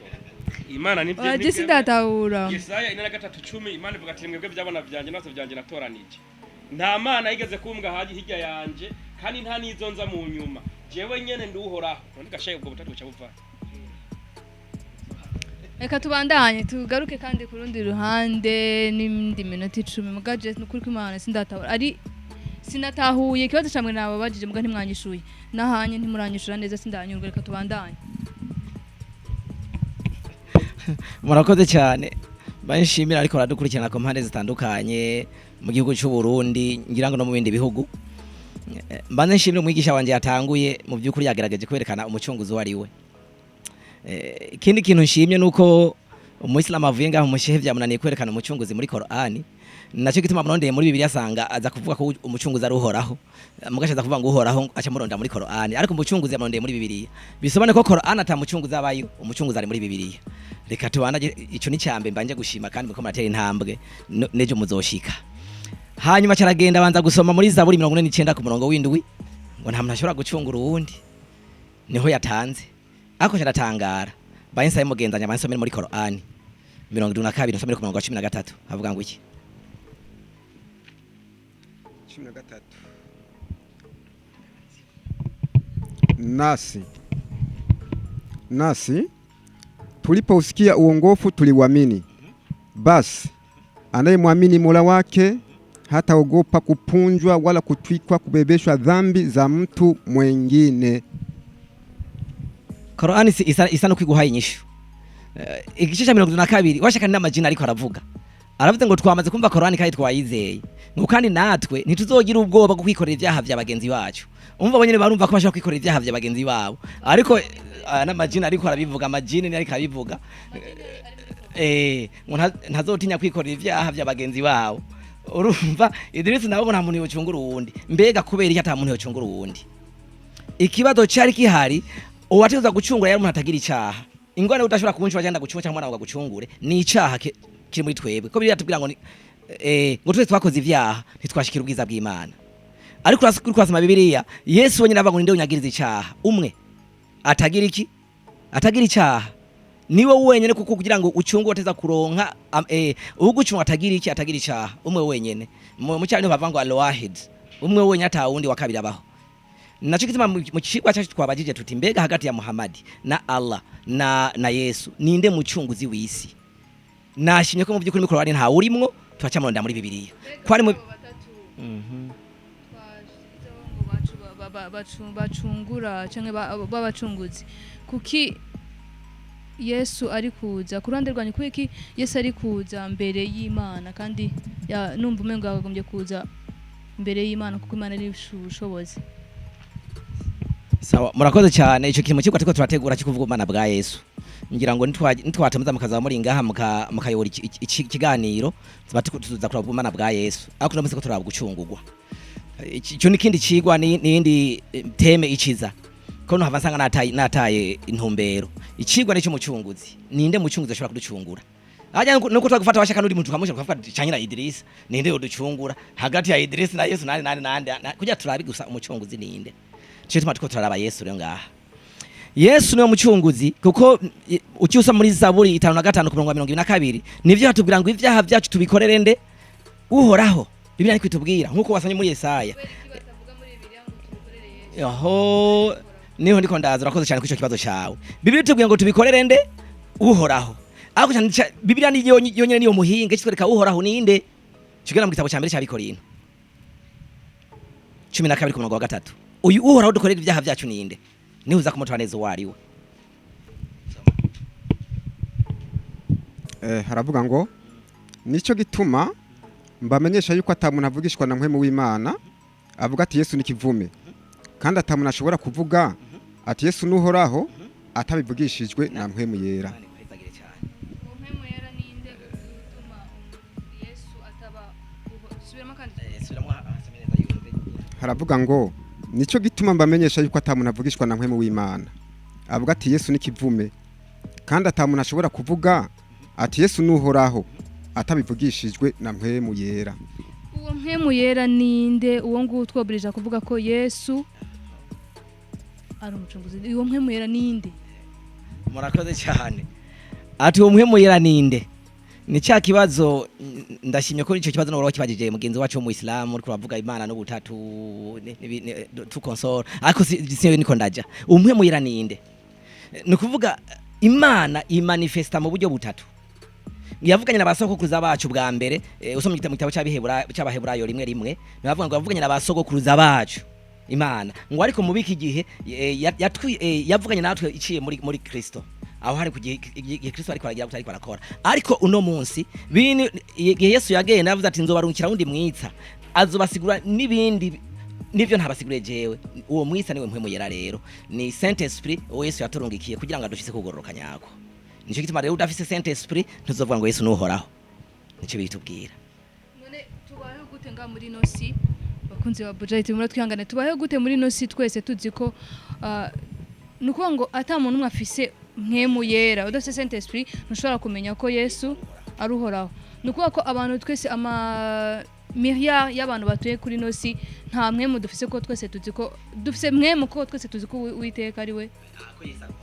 [SPEAKER 1] Imana ntibyemera.
[SPEAKER 3] Je sindatahura.
[SPEAKER 1] Yesaya 4:10 Imana ivuga ati mwebwe byabona byanje naso byanje natoranije. Nta mana yigeze kumbwa haji hirya yanje, kandi nta nizonza mu nyuma. Jewe nyene nduhoraho. None gashaye ubwo butatu buca buva.
[SPEAKER 3] Reka tubandanye tugaruke kandi ku rundi ruhande n'indi minota 10 mugaje n'ukuri ko Imana sindatahura. Ari sinatahuye ikibazo camwe nabo bajije muga ntimwanyishuye, nahanye ntimuranyishura neza sindanyurwa. Reka tubandanye.
[SPEAKER 2] Murakoze cyane, banshimira ariko radukurikirana ku mpande zitandukanye mu gihugu cy'u Burundi, ngira ngo no mu bindi bihugu. Mbanze nshimira umwigisha wanje yatanguye, mu by'ukuri yagerageje kwerekana umucunguzi wari we. Ikindi kintu nshimye nuko umuislamu avuye ngaho umushehe byamunaniye kwerekana umucunguzi muri Qur'ani, nacyo gituma munondeye muri Bibiliya asanga aza kuvuga ko umucunguzi ari uhoraho, mugashaza kuvuga ngo uhoraho aca muronda muri Qur'ani, ariko umucunguzi yamunondeye muri Bibiliya. Bisobane ko Qur'ani atamucunguzi abayo, umucunguzi ari muri Bibiliya. Reka tubanaje, ico ni cyambe mbanje gushima kandi muko muratera intambwe nejo muzoshika. Hanyuma caragenda banza gusoma muri Zaburi 49 ku murongo w'indwi ngo nta muntu ashobora gucungura uwundi, niho yatanze. Ako cyaratangara bayensaye mugenzanya bansomera muri Qur'ani 72 nsomera ku murongo wa 13 havuga ngo iki?
[SPEAKER 5] 13 nasi tulipousikia uongofu tuliuamini. Basi anayemwamini Mola wake hataogopa kupunjwa wala kutwikwa kubebeshwa dhambi za mtu mwingine.
[SPEAKER 2] Korani isa no kwiguha inyishu. Igice cya 22 washaka n'amajina ariko aravuga. Aravuze ngo twamaze kumva Korani kandi twayizeye. Ngo kandi natwe ntituzogira ubwoba bwo kwikorera ibyaha bya bagenzi bacu. Umva bonyene barumva ko bashaka kwikorera ibyaha bya bagenzi babo. Ariko n'amajina ariko arabivuga, amajini ni ariko arabivuga. Ngo ntazotinya kwikorera ibyaha bya bagenzi babo. Urumva Idrisi nabo nta muntu yocungura uwundi. Mbega kubera iki ata muntu yocungura uwundi? Ikibazo cyari kihari, uwategeza gucungura yari umuntu atagira icyaha. Ingwane udashobora kunshura cyangwa gucunga cyangwa mwana gucungure ni icyaha kiri muri twebwe. Ko biri atubwira ngo ngo twese twakoze ibyaha ntitwashikira ubwiza bw'Imana. Ariko urasoma Bibiliya, Yesu wenyine avuga ngo ninde unyagiriza icyaha? Umwe atagira iki? Atagira icyaha. Niwe wenyene kuko kugira ngo ucungu wateza kuronka ugucunga atagira iki? Atagira icyaha. Umwe wenyene. Mu cyane bava ngo al-wahid. Umwe wenyine ata wundi wa kabiri abaho. Nacho kitima mu kigwa cyacu twabajije tuti mbega hagati ya Muhammad na Allah na Yesu ninde mucunguzi w'isi? Nashimye ko mu by'ukuri mikoro ari nta urimwo twacamuronda muri Bibiliya. Kwari mu
[SPEAKER 3] bacungura cyangwa babacunguzi kuki Yesu ari kuza kurande rwanyu kuki Yesu ari kuza mbere y'Imana kandi numva umengo yagombye kuza mbere y'Imana kuko Imana ari ubushobozi.
[SPEAKER 2] Sawa murakoze cyane ico kintu kigwa tiko turategura kikuvuga Imana bwa Yesu. Ngira ngo nitwatamaza mukaza muri ngaha mukayobora ikiganiro tuza kuraba Imana bwa Yesu. Ariko namuze ko turaba gucungurwa. Ico nikindi kigwa n'indi teme ikiza. Ko no havasanga nataye intumbero. Ikigwa n'icyo mucunguzi. Ninde mucunguzi ashobora kuducungura? Ajya nuko twagufata washaka nuri muntu kamusha kufata cyanyira Idris. Ninde uducungura? Hagati ya Idris na Yesu nande kujya turabi gusa umucunguzi ninde? Cyo tuko turaraba Yesu rero ngaha. Yesu niwe mucunguzi kuko ucyusa muri Zaburi 5:5-22 nivyo hatubwira ngo ivyaha byacu tubikorere nde uhoraho. Bibiliya kwitubwira nkuko wasanye muri Yesaya. Yaho niho ndiko ndaza urakoze cyane kwico kibazo cyawe. Bibiliya tubwira ngo tubikorere nde uhoraho. Ariko cyane Bibiliya ni yonyene niyo muhinga kitwereka uhoraho ninde. Kigera mu gitabo cya mbere cya Bikorino 12:3. Uyu uhoraho dukorera ibyaha byacu ninde? Ni uza kumutwa neza wariwe.
[SPEAKER 5] Haravuga ngo nico gituma mbamenyesha yuko atamuntu avugishwa na mpwemu w'Imana avuga ati Yesu nikivume kandi atamuntu ashobora kuvuga ati Yesu nuhoraho atabivugishijwe na mpwemu yera.
[SPEAKER 3] Mpwemu yera ninde gutuma Yesu ataba subiramo kandi
[SPEAKER 5] haravuga ngo nico gituma mbamenyesha yuko atamuntu avugishwa na mpwemu w'Imana avuga ati Yesu nikivume kandi atamuntu ashobora kuvuga ati Yesu nuhoraho atabivugishijwe na mpwemu yera.
[SPEAKER 3] Uwo mpwemu yera ninde? Uwo nguwo twobrija kuvuga ko Yesu ari umucunguzi. Uwo mpwemu yera ninde?
[SPEAKER 2] Murakoze cyane. Ati uwo mpwemu yera ninde? Ni cya kibazo ndashimye ko ico kibazo no kibajije mugenzi wacu mu Islam uri kuvuga Imana no butatu tu console. Ariko siyo niko ndaja. Umpwemu yera ninde? Ni kuvuga Imana imanifesta mu buryo butatu. Yavuganye n'abasogokuruza bacu bwa mbere usomye igitabo cy'abaheburayo rimwe bavuga ngo yavuganye n'abasogokuruza bacu Imana ngo ariko mu biki gihe yavuganye natwe iciye muri Kristo aho hari kugihe Kristo ariko aragira gutari barakora ariko uno munsi Yesu yagenda yavuze ati nzobarunkira undi mwitsa azobasigura nibindi nivyo ntabasigure jewe uwo mwitsa niwe mpwemu yera rero ni Saint Esprit uwo Yesu yaturungikiye kugira ngo adushitse kugororoka nyako. Nico gituma rero udafise Saint Esprit ntuzovuga ngo Yesu nuhoraho. Nico bitubwira.
[SPEAKER 3] None tubaho gute nga muri nosi bakunze ba budget muri twihangane tubaho gute muri nosi twese tuzi ko nuko ngo ata muntu umwe afise mpwemu yera udafise Saint Esprit ntushobora kumenya ko Yesu aruhoraho. Nuko ko abantu twese miria y'abantu batuye kuri nosi nta mpwemu dufise ko twese tuzi ko dufise mpwemu ko twese tuzi ko Uwiteka ari we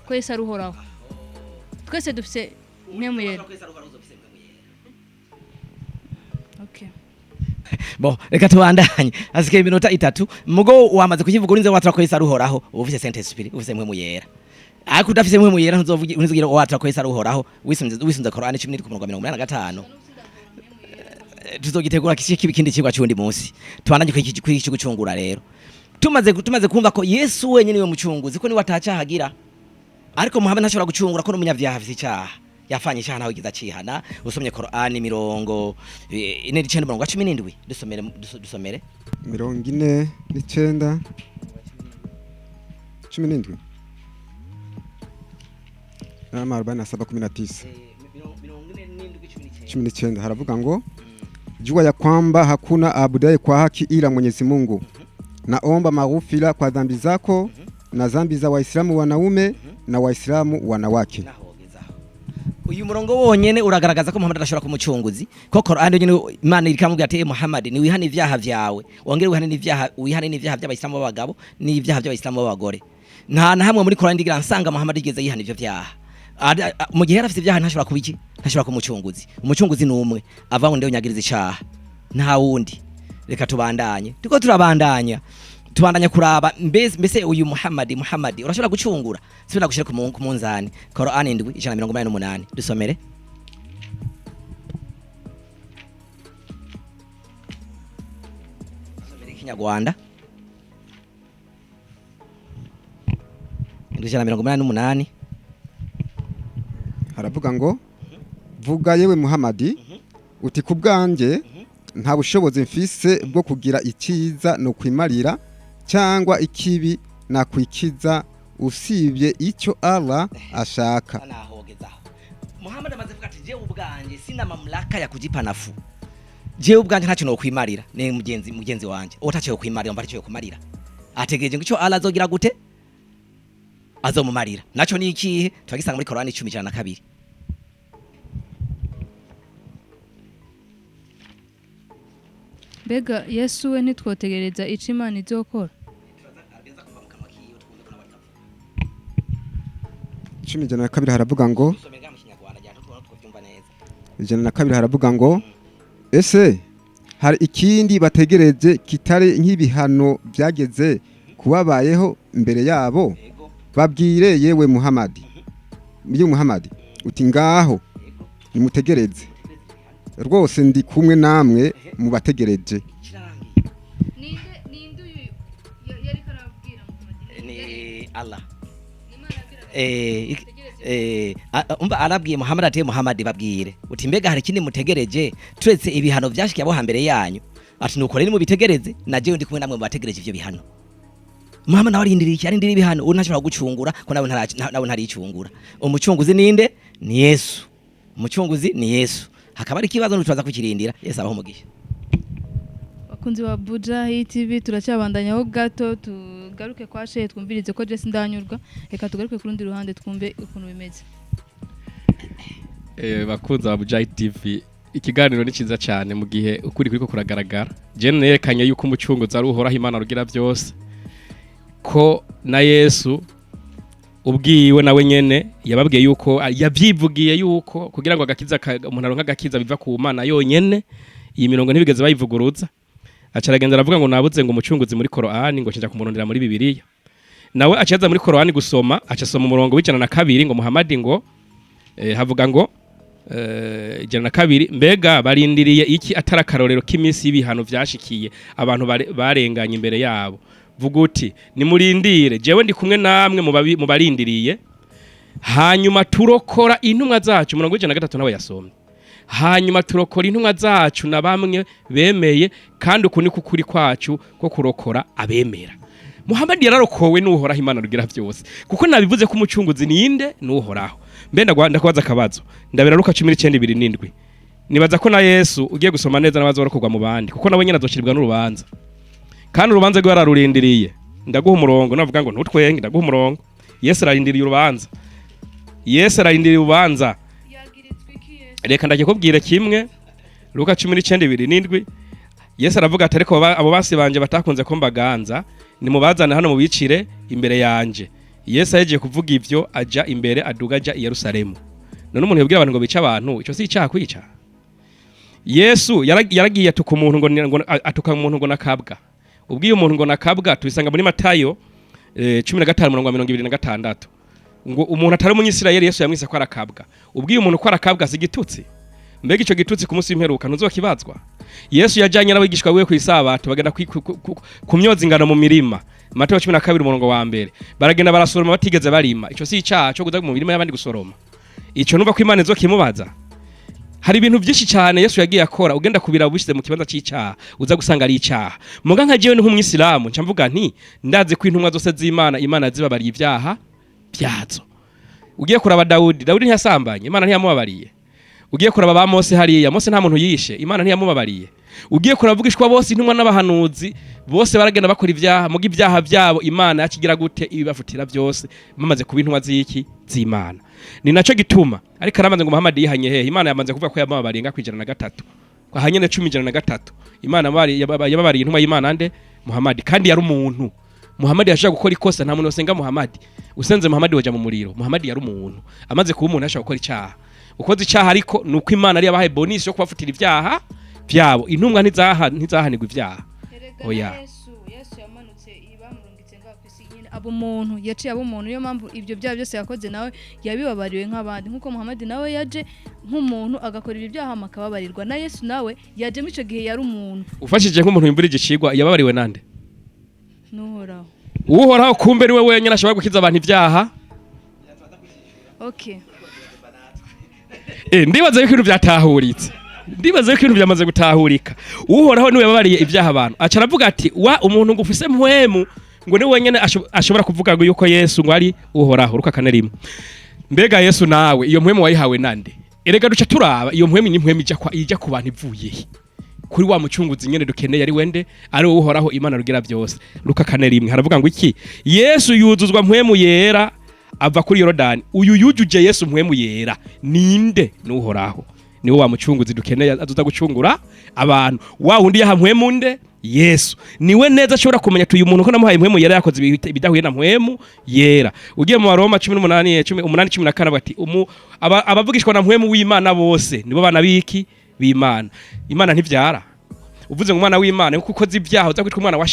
[SPEAKER 3] ko Yesu aruhoraho. Twese dufise mpwemu yera. Okay.
[SPEAKER 2] Bo reka tubandanye asike iminota 3 mugo wamaze kukivuga urinze watara ko Yesu ruhoraho ufise Saint Esprit ufise mwe muyera ariko udafise mwe muyera ntuzovugira watara ko Yesu ruhoraho wisunze Qur'an 10:85 tuzogitegura kindi kigwa cyundi munsi tubandanye kwiki gucungura rero tumaze kumva ko Yesu wenyine niwe mucunguzi ko ni watacahagira ariko Muhammad ntashobora gucungura ko n'umunyavyaha afite icyaha yafanye icyaha naho giza cihana usomye Qur'an 4:17 dusomere
[SPEAKER 5] 4:9 17 na 47:19 19 haravuga ngo jua ya kwamba hakuna abudaye kwa haki ila Mwenyezi Mungu. Naomba maghfira kwa dhambi zako na dhambi za Waislamu wanaume na Waislamu wanawake.
[SPEAKER 2] Uyu murongo wonyene uragaragaza ko Muhammad arashobora kumucunguzi ko Qur'an nyene Imana ikamubwira ati Muhammad ni wihane ivyaha vyawe wongere wihane n'ivyaha by'abayisilamu b'abagabo n'ivyaha by'abayisilamu b'abagore nta na hamwe muri Qur'an ndigira nsanga Muhammad igeze yihana ivyo vyaha mu gihe yarafite ivyaha ntashobora kumucunguzi umucunguzi numwe ava ngo ndeyo nyagiriza icaha nta wundi reka tubandanye turabandanya kuraba mbese uyu Muhammad urashobora gucungura sibina gushira ku munzani Qur'an 7:188 dusomere Kinyarwanda 7:188
[SPEAKER 5] haravuga ngo vuga yewe Muhammad uti kubwanje nta bushobozi mfise bwo kugira icyiza no kwimarira cyangwa ikibi nakwikiza usibye icyo Allah ashaka.
[SPEAKER 2] Muhammad amaze kuvuga ati je ubwanje sina mamlaka ya kujipa nafu je ubwanje ntacyo no kwimarira ne mugenzi wanje utaciye kwimarira mba utaciye kumarira ategereje ngo icyo Allah azogira gute azomumarira naco ni ikihe twagisanga muri Qur'an 10:2
[SPEAKER 3] Bega Yesu we ntitwotegereza ico Imana izokora
[SPEAKER 5] 10:2 haravuga ngo 1:2 haravuga ngo ese hari ikindi bategereje kitari nk'ibihano byageze kubabayeho imbere yabo babwire yewe Muhammad uti ngaho nimutegereze rwose ndi kumwe namwe mu bategereje.
[SPEAKER 3] Ninde yari karabwira Muhammad
[SPEAKER 2] ni Allah umba arabwiye Muhammad ati Muhammad babwire uti mbega hari kindi mutegereje turetse ibihano byashikiye abo hambere yanyu ati nuko rero mubitegereze naje ndi kumwe namwe mu bategereje ivyo bihano. Muhammad arindiriye ibihano unashobora gucungura ko nawe ntaricungura. Umucunguzi ninde? Ni Yesu. Umucunguzi ni Yesu. Hakaba ari kibazo n'utwaza kukirindira. Yesu abaho umugisha.
[SPEAKER 3] Bakunzi wa Buja TV turacyabandanya ho gato tugaruke kwa shehe twumvirize ko Jesse ndanyurwa reka tugaruke ku rundi ruhande twumve ukuntu bimeze.
[SPEAKER 1] Bakunzi wa Buja TV ikiganiro ni cyiza cyane mu gihe ukuri kuriko kuragaragara. Je nerekanye yuko umucunguzi ari uhoraho Imana rugira byose. Ko na Yesu ubwiwe nawe nyene yababwiye yuko yabyivugiye yuko kugira ngo agakiza umuntu aronka agakiza biva ku Mana yonyene iyi mirongo ntibigeze bayivuguruza acaragenda aravuga ngo nabuze ngo umucunguzi muri Qur'an ngo cenja kumurondera muri Bibiliya nawe acaza muri Qur'an gusoma acasoma umurongo w'102 ngo Muhammad ngo havuga ngo 102 mbega barindiriye iki atarakarorero k'iminsi y'ibihano vyashikiye abantu barenganye imbere yabo vuga uti nimurindire jewe ndi kumwe namwe mu barindiriye hanyuma turokora intumwa zacu 103 nawe yasomye hanyuma turokora intumwa zacu na bamwe bemeye kandi uku ni kukuri kwacu ko kurokora abemera. Muhammad yararokowe n'uhoraho Imana rugira byose kuko nabivuze ko umucunguzi ninde n'uhoraho mbenda ndakwaza akabazo ndabera Luka 10:27 nibaza ko na Yesu ugiye gusoma neza n'abazorokorwa mu bandi kuko nabo nyene azociribwa n'urubanza kandi urubanza rwe yararurindiriye ndaguha umurongo navuga ngo ntutwenge ndaguha umurongo Yesu ararindiriye urubanza reka ndaje kubwira kimwe Luka 10:27 Yesu aravuga ati ariko abo basi banje batakunze ko mbaganza nimubazana hano mubicire imbere yanje. Yesu aje kuvuga ivyo aja imbere aduga aja i Yerusalemu. None umuntu yabwira abantu ngo bica abantu ico si icyaha kwica. Yesu yaragiye atuka umuntu ngo nakabwa. Ubwiye umuntu ngo nakabwa tubisanga muri Matayo 15:26 ngo umuntu atari umunyisirayeli Yesu yamwise ko arakabwa. Ubwiye umuntu ko arakabwa sigitutsi. Mbega ico gitutsi ku munsi w'imperuka ntuzokibazwa. Yesu yajanye n'abigishwa biwe ku isabato bagenda kumyoza ingano mu mirima. Matayo 12:1 baragenda barasoroma batigeze barima. Ico si icaha cyo kuza mu mirima y'abandi gusoroma. Ico numva ko Imana izokimubaza. Hari ibintu byinshi cyane Yesu yagiye akora ugenda kubira ubishyize mu kibanza cy'icyaha uza gusanga ari icyaha. Muga nka jewe nk'umwisilamu nca mvuga nti ndazi ko intumwa zose z'Imana Imana zibabariye ibyaha byazo. Ugiye kuraba Dawudi ntiyasambanye Imana ntiyamubabariye. Ugiye kuraba ba Mose hariya Mose nta muntu yishe Imana ntiyamubabariye. Ugiye kuravugishwa bose intumwa n'abahanuzi bose baragenda bakora ibyaha muga ibyaha byabo Imana yakigira gute ibibafutira byose bamaze kuba intumwa z'Imana. Ni naco gituma ariko aramanze ngo Muhammad yihanye hehe Imana yamanze kuvuga ko yamabariye nga kwijana na gatatu ahanyene 13 Imana yababariye intumwa y'Imana nde Muhammad kandi yari umuntu. Muhammad yashaka gukora ikosa nta muntu usenga Muhammad usenze Muhammad waja mu muriro. Muhammad yari umuntu amaze kuba umuntu yashaka gukora icyaha ukoze icyaha ariko nuko Imana ari yabahaye bonus yo kubafutira ibyaha byabo intumwa ntizahanirwa ibyaha. Oya
[SPEAKER 3] Yesu yamanutse ibamurungitse ngapisi nyine abo umuntu yaciye abo umuntu yo mpamvu ibyo byaha byose yakoze nawe yabibabariwe nk'abandi nkuko Muhammad nawe yaje nk'umuntu agakora ibi byaha makababarirwa na Yesu nawe yaje mico gihe yari umuntu
[SPEAKER 1] ufashije nk'umuntu wimbura igicigwa yababariwe nande
[SPEAKER 3] n'uhoraho.
[SPEAKER 1] Uhoraho kumbe niwe wenyine ashobora gukiza abantu ibyaha.
[SPEAKER 3] Okay.
[SPEAKER 1] Ndibaza yuko ibintu byatahuritse. Ndibaza yuko ibintu byamaze gutahurika. Uhoraho niwe yababariye ibyaha abantu. Aca aravuga ati wa umuntu ngo ufise mpwemu ngo ni wenyine ashobora kuvuga ngo yuko Yesu ngo ari uhoraho ruka kanerimo. Mbega Yesu nawe iyo mpwemu wayihawe nande? Erega duca turaba iyo mpwemu ni mpwemu ijya ku bantu ivuye kuri wa mucunguzi nyene dukeneye ari wende ari uhoraho Imana rugira byose. Ruka kanerimo haravuga ngo iki Yesu yuzuzwa mpwemu yera ava kuri Yorodani. Uyu yujuje Yesu mpwemu yera ninde n'uhoraho niwe wa mucunguzi dukeneye azuza gucungura abantu. Wa undi yaha mpwemu nde Yesu niwe neza ashobora kumenya tuyu muntu ko namuhaye mpwemu yera yakoze ibidahuye na mpwemu yera. Ugiye mu Roma 18:14 bati abavugishwa na mpwemu w'Imana bose nibo bana biki b'Imana. Imana ntivyara uvuze ngo umwana w'Imana kuko ukoze ibyaha uza kwitwa umwana wa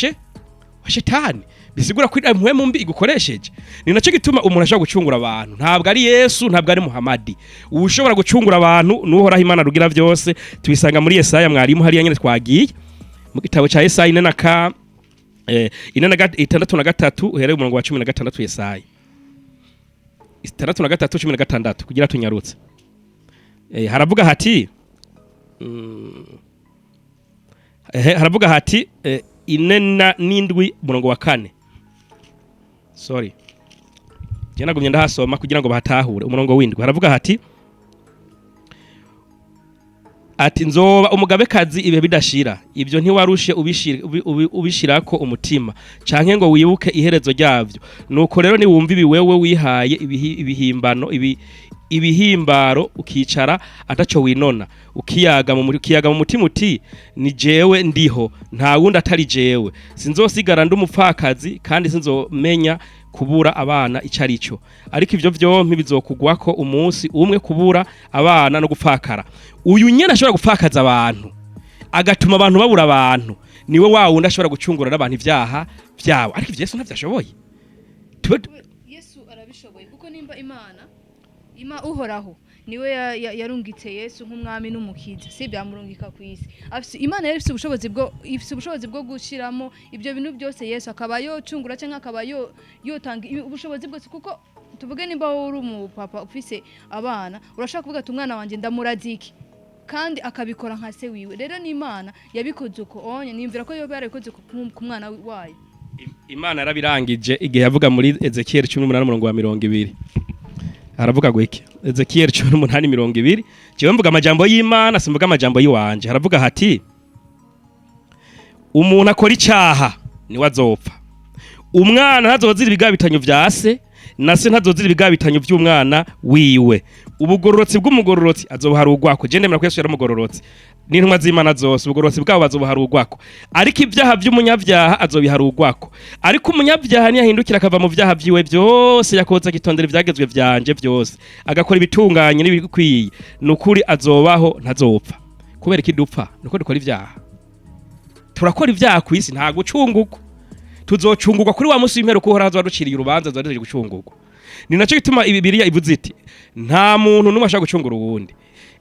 [SPEAKER 1] shetani bisigura ko mpwemu mbi igukoresheje. Ni naco gituma umuntu ashobora gucungura abantu ntabwo ari Yesu ntabwo ari Muhammad. Ushobora gucungura abantu nuhoraho Imana rugira byose. Tubisanga muri Yesaya mwarimu hariya nyene twagiye mu gitabo ca Yesaya 6:3 uhereye umurongo wa 16 Yesaya 6:3-16 kugira tunyarutse. Haravuga hati haravuga hati ninde umurongo wa 4 sorry jena gumye ndahasoma kugira ngo bahatahure umurongo w'indwi haravuga hati nzoba umugabekazi ibihe bidashira ibyo ntiwarushe ubishirako umutima canke ngo wibuke iherezo ryavyo. Nuko rero ni wumva ibiwewe wihaye ibihimbaro ukicara ataco winona ukiyaga mu mutima uti ni jewe ndiho nta wundi atari jewe sinzosigara ndumupfakazi kandi sinzomenya kubura abana icarico. Ariko ivyo vyompi bizokugwako umunsi umwe kubura abana no gupfakara. Uyu nyene ashobora gupfakaza abantu agatuma abantu babura abantu niwe wa wundi ashobora gucungura n'abantu ibyaha byabo. Ariko Yesu ntavyashoboye.
[SPEAKER 3] Yesu arabishoboye kuko nimba Imana uhoraho niwe yarungitse Yesu nk'umwami n'umukiza si byamurungika ku isi. Imana yari ifite ubushobozi bwo gushiramo ibyo bintu byose Yesu akaba yocungura cyangwa akaba yotanga ubushobozi bwose kuko tuvuge nimba uri umupapa ufise abana urashaka kuvuga ati umwana wanje ndamuraziki kandi akabikora nka se wiwe. Rero ni Imana yabikoze uko onye nimvira ko yoba yarabikoze ku mwana wayo.
[SPEAKER 1] Imana yarabirangije igihe yavuga muri Ezekiel 18:20 haravuga ngo iki Ezekiel 18:20 jewe mvuga amajambo y'Imana simvuga amajambo yiwanje. Haravuga hati umuntu akora icyaha ni wazopfa. Umwana ntazozira ibigabitanyo vya se na se ntazozira ibigabitanyo vy'umwana wiwe. Ubugororotsi bw'umugororotsi azobuharugwako. Je ndemera ko Yesu yaramugororotsi n'intumwa z'Imana zose ubugororotsi bwabo bazobuharugwako. Ariko ibyaha by'umunyabyaha azobiharugwako. Ariko umunyabyaha niyahindukira akava mu byaha vyiwe byose yakoza kitondera ivyagezwe vyanje byose agakora ibitunganye n'ibikwiye nukuri azobaho ntazopfa kubera iki dupfa nuko dukora ivyaha turakora ivyaha ku isi nta gucungurwa tuzocungurwa kuri wa musi w'impero ko uhoraho azoduciriye urubanza azoduciriye gucungurwa ni naco gituma Bibiliya ivuze iti nta muntu numwe ashaka gucungura uwundi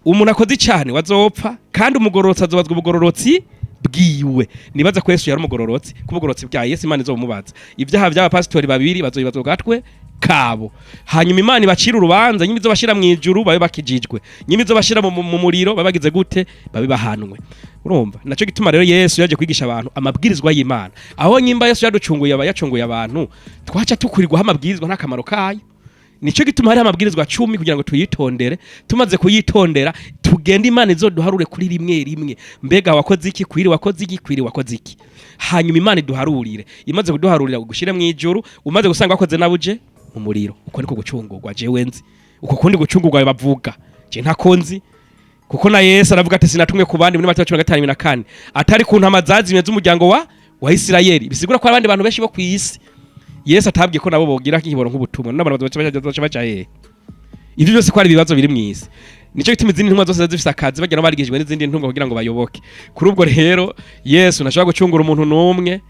[SPEAKER 1] umuntu akoze icane wazopfa kandi umugororotsi azobazwa ubugororotsi bwiwe nibaza ko Yesu yari umugororotsi kubugororotsi bwa Yesu Imana izomubaza ivyaha by'abapasitori babiri bazobibazwa gatwe kabo hanyuma Imana ibacira urubanza nyimizo bashira mu ijuru babe bakijijwe nyimizo bashira mu muriro babagize gute babe bahanwe urumva naco gituma rero Yesu yaje kwigisha abantu amabwirizwa y'Imana aho nyimba Yesu yaducunguye yacunguye abantu twaca tukurirwa amabwirizwa nta kamaro kayo nico gituma hari amabwirizwa 10 kugira ngo tuyitondere tumaze kuyitondera tugenda Imana izoduharure kuri rimwe rimwe mbega wakoze iki kwiri wakoze iki kwiri wakoze iki hanyuma Imana iduharurire imaze kuduharurira gushire mu ijuru umaze gusanga wakoze nabuje mu muriro uko niko gucungurwa jewe nzi uko kundi gucungurwa bavuga je ntakonzi kuko na Yesu aravuga ati sinatumwe ku bandi muri Matayo 15:4 atari ku ntama zazimye z'umuryango wa Isirayeli bisigura ko abandi bantu benshi bo kwisi Yesu atabwiye ko nabo bogira kihiboro nk'ubutumwa n'abantu baca hehe ivyo byose ko ari ibibazo biri mwisi nico gituma izindi ntumwa zose zifise akazi bagira barigishijwe n'izindi ntumwa kugira ngo bayoboke kuri ubwo rero Yesu nashaka gucungura umuntu numwe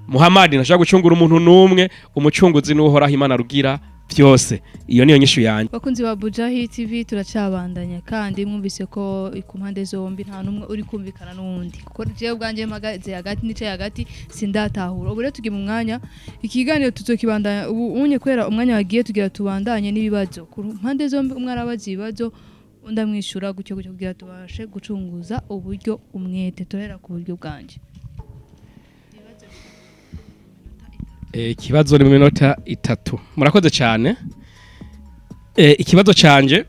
[SPEAKER 1] Muhammad nashaka gucungura umuntu numwe umucunguzi n'uhoraho Imana rugira byose iyo niyo nyishu yanje
[SPEAKER 3] bakunzi ba Bujahi TV turacabandanya kandi mwumvise ko ikumpande zombi nta numwe uri kumvikana n'uwundi kuko jewe bwanje magaze hagati nice hagati sindatahura ubu rero tugiye mu mwanya ikiganiro tuzokibandanya ubu unye kwera umwanya wagiye tugira tubandanye n'ibibazo ku mpande zombi umwe arabaza ibibazo undamwishura gutyo kugira tubashe gucunguza uburyo umwete torera ku buryo bwanje
[SPEAKER 1] ikibazo ni mu minota 3 murakoze cyane ikibazo canje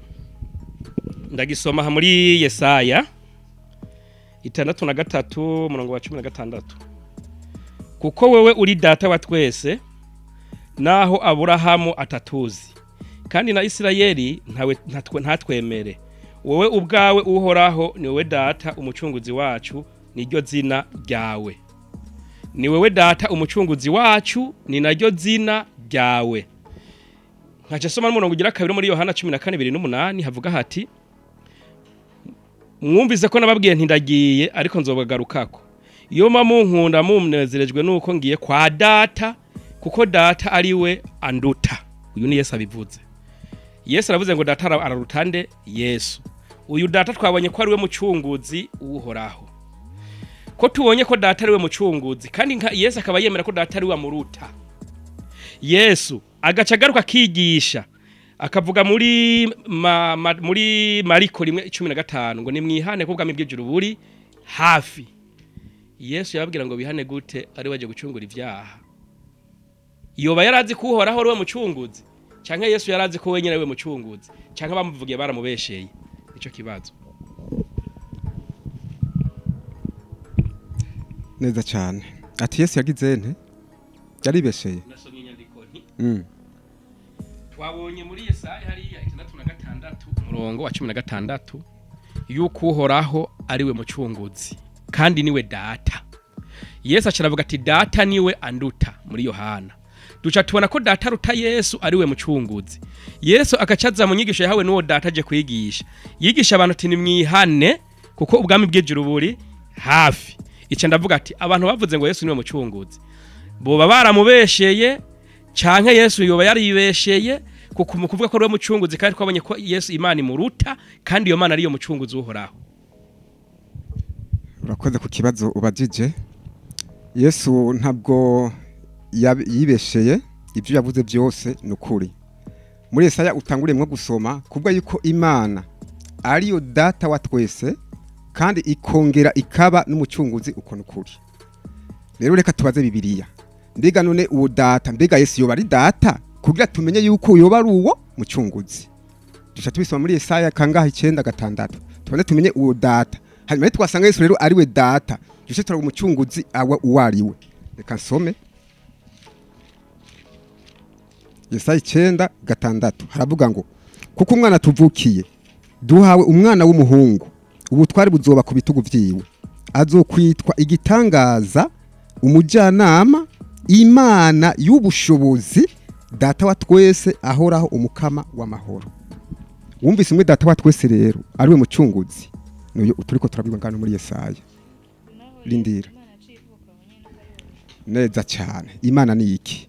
[SPEAKER 1] ndagisoma muri Yesaya 6:3 umurongo wa 16 kuko wewe uri data wa twese naho Aburahamu atatuzi kandi na Isirayeli ntatwemere wowe ubwawe uhoraho ni wowe data umucunguzi wacu niryo zina ryawe ni wewe data umucunguzi wacu ni naryo zina ryawe nkaje soma n'umurongo ugira kabiri muri Yohana 14:8 havuga hati mwumvise ko nababwiye ntindagiye ariko nzobagarukako iyo munkunda mumnezerejwe nuko ngiye kwa data kuko data ari we anduta uyu ni Yesu abivuze Yesu aravuze ngo data ararutande Yesu uyu data twabonye ko ari we mucunguzi uhoraho ko tubonye ko data ari we mucunguzi kandi Yesu akaba yemera ko data ari we amuruta Yesu agaca garuka kigisha akavuga muri Mariko 1:15 ngo nimwihane ko bwami bw'ijuru buri hafi Yesu yababwira ngo bihane gute ari waje gucungura ivyaha yoba yarazi ko uhoraho ari we mucunguzi canke Yesu yarazi ko wenyine ari we mucunguzi canke bamuvugiye baramubesheye ico kibazo
[SPEAKER 5] neza cyane ati Yesu yagize nte yaribesheye
[SPEAKER 1] nasomye inyandiko nti twabonye muri Yesaya hariya 6:6 umurongo wa 16 yuko uhoraho ari we mucunguzi kandi niwe data Yesu acaravuga ati data niwe anduta muri Yohana duca tubona ko data ruta Yesu ari we mucunguzi Yesu akacaza mu nyigisho yahawe n'uwo data aje kwigisha yigisha abantu ati nimwihane kuko ubwami bw'ijuru buri hafi ica ndavuga ati abantu bavuze ngo Yesu niwe mucunguzi boba baramubesheye canke Yesu yoba yaribesheye kuko mukuvuga ko ari we mucunguzi kandi twabonye ko Yesu Imana imuruta kandi iyo Mana ari yo mucunguzi uhoraho
[SPEAKER 5] urakoze ku kibazo ubajije Yesu ntabwo yibesheye ibyo yavuze byose nukuri muri Yesaya utanguriyemwo gusoma kubwa yuko Imana ariyo data wa twese kandi ikongera ikaba n'umucunguzi uko nukuri rero reka tubaze Bibiliya mbega none uwo data mbega Yesu yoba ari data kugira tumenye yuko yoba ari uwo mucunguzi duca tubisoma muri Yesaya kangaha 9:6 tubone tumenye uwo data hanyuma twasanga Yesu rero ari we data duce turaga umucunguzi awa uwariwe reka nsome Yesaya 9:6 haravuga ngo kuko umwana tuvukiye duhawe umwana w'umuhungu ubutwari buzoba ku bitugu vyiwe azokwitwa igitangaza umujyanama Imana y'ubushobozi data wa twese ahoraho umukama w'amahoro wumvise umwe data wa twese rero ari we mucunguzi nuyo turiko turabwirwa ngano muri Yesaya rindira neza cyane Imana ni iki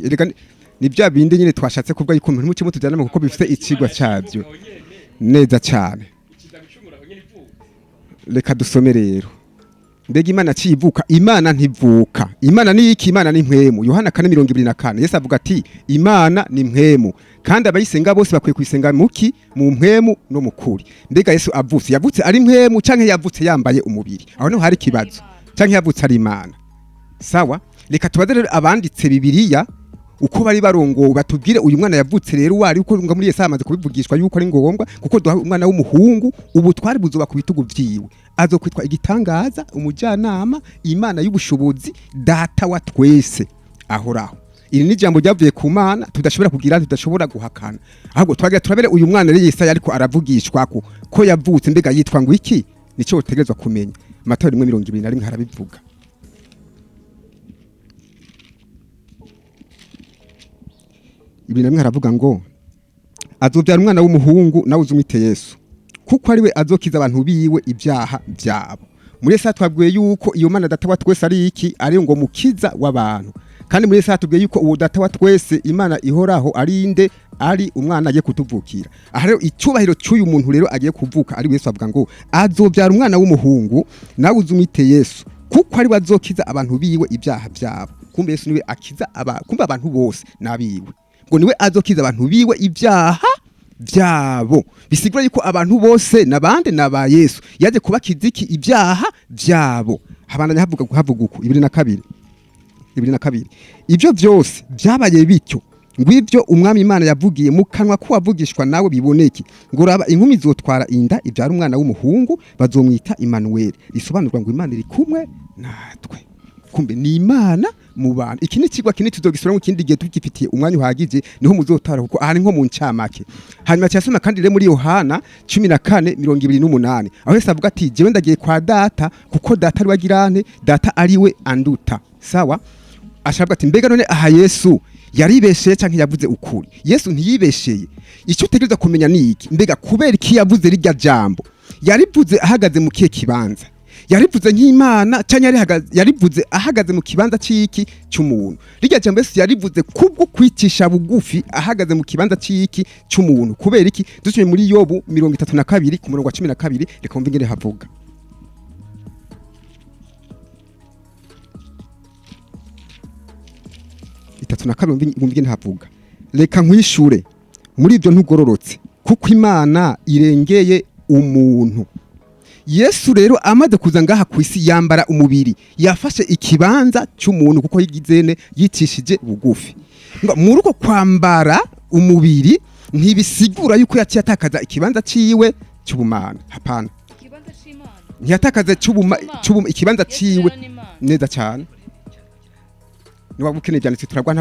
[SPEAKER 5] erega ni bya bindi nyine twashatse kuvuga yuko umuntu mucyo mutujyana kuko bifite ikigwa cyabyo neza cyane reka dusome rero mbega Imana civuka Imana ntivuka Imana ni iki Imana ni mpwemu Yohana 4:24 Yesu avuga ati Imana ni mpwemu kandi abayisenga bose bakwiye kwisenga muki mu mpwemu no mukuri mbega Yesu yavutse ari mpwemu canke yavutse yambaye umubiri aho no hari kibazo canke yavutse ari Imana sawa reka tubaze rero abanditse Bibiliya uko bari barongowe batubwire uyu mwana yavutse rero wari uko nga muri Yesaya amaze kubivugishwa yuko ari ngombwa kuko duha umwana w'umuhungu ubu twari buzuba ku bitugu vyiwe azokwitwa igitangaza umujyanama Imana y'ubushobozi data wa twese ahoraho iri ni jambo ryavuye ku Mana tudashobora kugira tudashobora guhakana ahubwo twagira turabere uyu mwana rero Yesaya ariko aravugishwa ko yavutse mbega yitwa ngo iki nico utegerezwa kumenya Matayo 1:21 harabivuga ibintu bimwe haravuga ngo azobyara umwana w'umuhungu nawe uzumwite Yesu kuko ari we azokiza abantu biwe ibyaha byabo muri Yesaya twabwiye yuko iyo Mana data wa twese ari iki ari ngo mukiza w'abantu kandi muri Yesaya tubwiye yuko uwo data wa twese Imana ihoraho ari inde ari umwana agiye kutuvukira aha rero icyubahiro cy'uyu muntu rero agiye kuvuka ari Yesu avuga ngo azobyara umwana w'umuhungu nawe uzumwite Yesu kuko ari we azokiza abantu biwe ibyaha byabo kumbe Yesu niwe akiza kumbe abantu bose nabiwe ngo niwe azokiza abantu biwe ibyaha byabo bisigura yuko abantu bose nabande naba Yesu yaje kubakiza iki ibyaha byabo habandanya havuga uko 22 ibyo byose byabaye bityo ngwivyo umwami Imana yavugiye mu kanwa ko wavugishwa nawe biboneke ngo raba inkumi zotwara inda ibyara umwana w'umuhungu bazomwita Emmanuel risobanurwa ngo Imana iri kumwe natwe kumbe ni Imana mu bantu iki ni kigwa kinini tuzogisura mu kindi gihe tugifitiye umwanya uhagije niho muzotara kuko aha nko mu ncamake hanyuma cyasoma kandi re muri Yohana 14:28 aho Yesu avuga ati jewe ndagiye kwa data kuko data ari wagirane data ari we anduta sawa ashabwa ati mbega none aha Yesu yaribesheye canke yavuze ukuri Yesu ntiyibesheye icyo utegereza kumenya ni iki mbega kubera iki yavuze rirya jambo yarivuze ahagaze mu kiye kibanza yarivuze nk'Imana cyane yarivuze ahagaze mu kibanza cy'iki cy'umuntu rijya jambo Yesu yarivuze kubwo kwicisha bugufi ahagaze mu kibanza cy'iki cy'umuntu kubera iki dusubye muri Yobu 32 ku murongo wa 12 reka mve ngene havuga ngene havuga reka nkwishure muri ibyo ntugororotse kuko Imana irengeye umuntu Yesu rero amaze kuza ngaha ku isi yambara umubiri yafashe ikibanza cy'umuntu kuko yigizene yicishije bugufi muri uko kwambara umubiri ntibisigura yuko yatakaza ikibanza ciwe cy'ubumana hapana ikibanza c'Imana ntiyatakaza ikibanza ciwe neza cyane niba ukeneye byanditse turagwa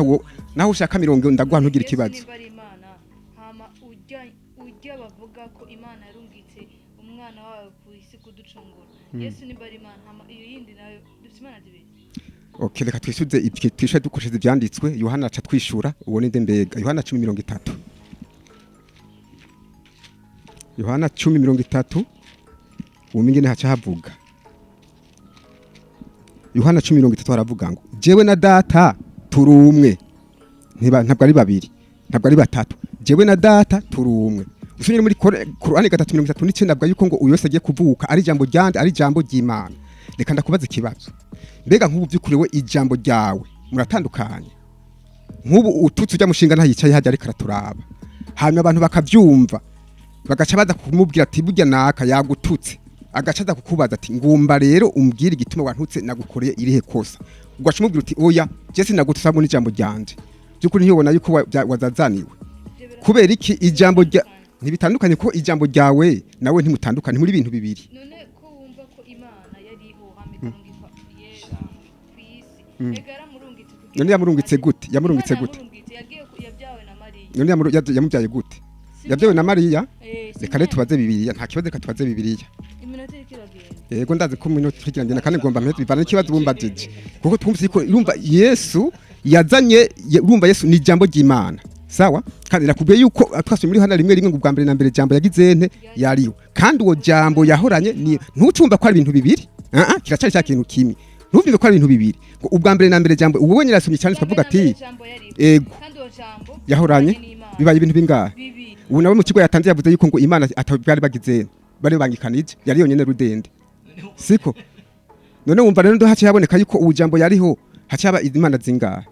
[SPEAKER 5] naho ushaka 70 ndagwa ntugira ikibazo
[SPEAKER 3] hama ujya bavuga ko Imana yarungitse umwana wawe ku isi kuducungura Yesu ni bari Imana hama iyo yindi nayo dufite Imana zibiri
[SPEAKER 5] okay reka twisuze ibyo twisha dukoresheje ibyanditswe Yohana aca twishura ubone nde mbega Yohana 10:30 Yohana 10:30 umingene haca havuga Yohana 10:30 haravuga ngo jewe na data turumwe ntabwo ari babiri ntabwo ari batatu jewe na data turumwe usubire muri Qur'ani 3:39 nabwo yuko ngo uyose agiye kuvuka ari jambo ryande ari jambo ry'Imana reka ndakubaza ikibazo mbega nk'ubu byukuri we ijambo ryawe muratandukanye nk'ubu ututse ujya mushinga ntayicaye hajya ariko araturaba hanyuma abantu bakavyumva bagaca baza kumubwira ati burya naka yagututse agacaza kukubaza ati ngumba rero umbwire igituma wantutse nagukoreye irihe kosa ugashimubwira uti oya je sinagututse abo n'ijambo ryanje byukuri ntiyobona yuko wazazaniwe kubera iki ijambo rya ntibitandukanye ko ijambo ryawe nawe ntimutandukanye muri ibintu bibiri
[SPEAKER 3] none ko wumva ko Imana yariho hamikungikwa Yesu kwisi egara murungitse
[SPEAKER 5] none yamurungitse gute
[SPEAKER 3] yabyawe na Mariya
[SPEAKER 5] none yamubyaye gute yabyawe na Mariya reka rero tubaze Bibiliya nta kibazo reka tubaze Bibiliya
[SPEAKER 3] iminota ikiragenda
[SPEAKER 5] yego ndazi ko iminota ikiragenda kandi ngomba mpete bivana n'ikibazo bumbajije kuko twumvise ko urumva Yesu yazanye urumva Yesu ni ijambo ry'Imana sawa kandi nakubwiye yuko twasuye muri hana rimwe ngo ubwa mbere na mbere jambo yagize nte yariwe kandi uwo jambo yahoranye ni ntucumva ko ari ibintu bibiri kiracari cya kintu kimwe ntuvyumve ko ari ibintu bibiri ngo ubwa mbere na mbere jambo ubu wenye rasomye cyane twavuga ati ego yahoranye bibaye ibintu bingahe ubu nawe mu kigo yatanze yavuze yuko ngo Imana atabari bagize bari bangikanije yari yonyene rudende siko none wumva rero ndo hace yaboneka yuko ubujambo yariho hace yaba Imana zingahe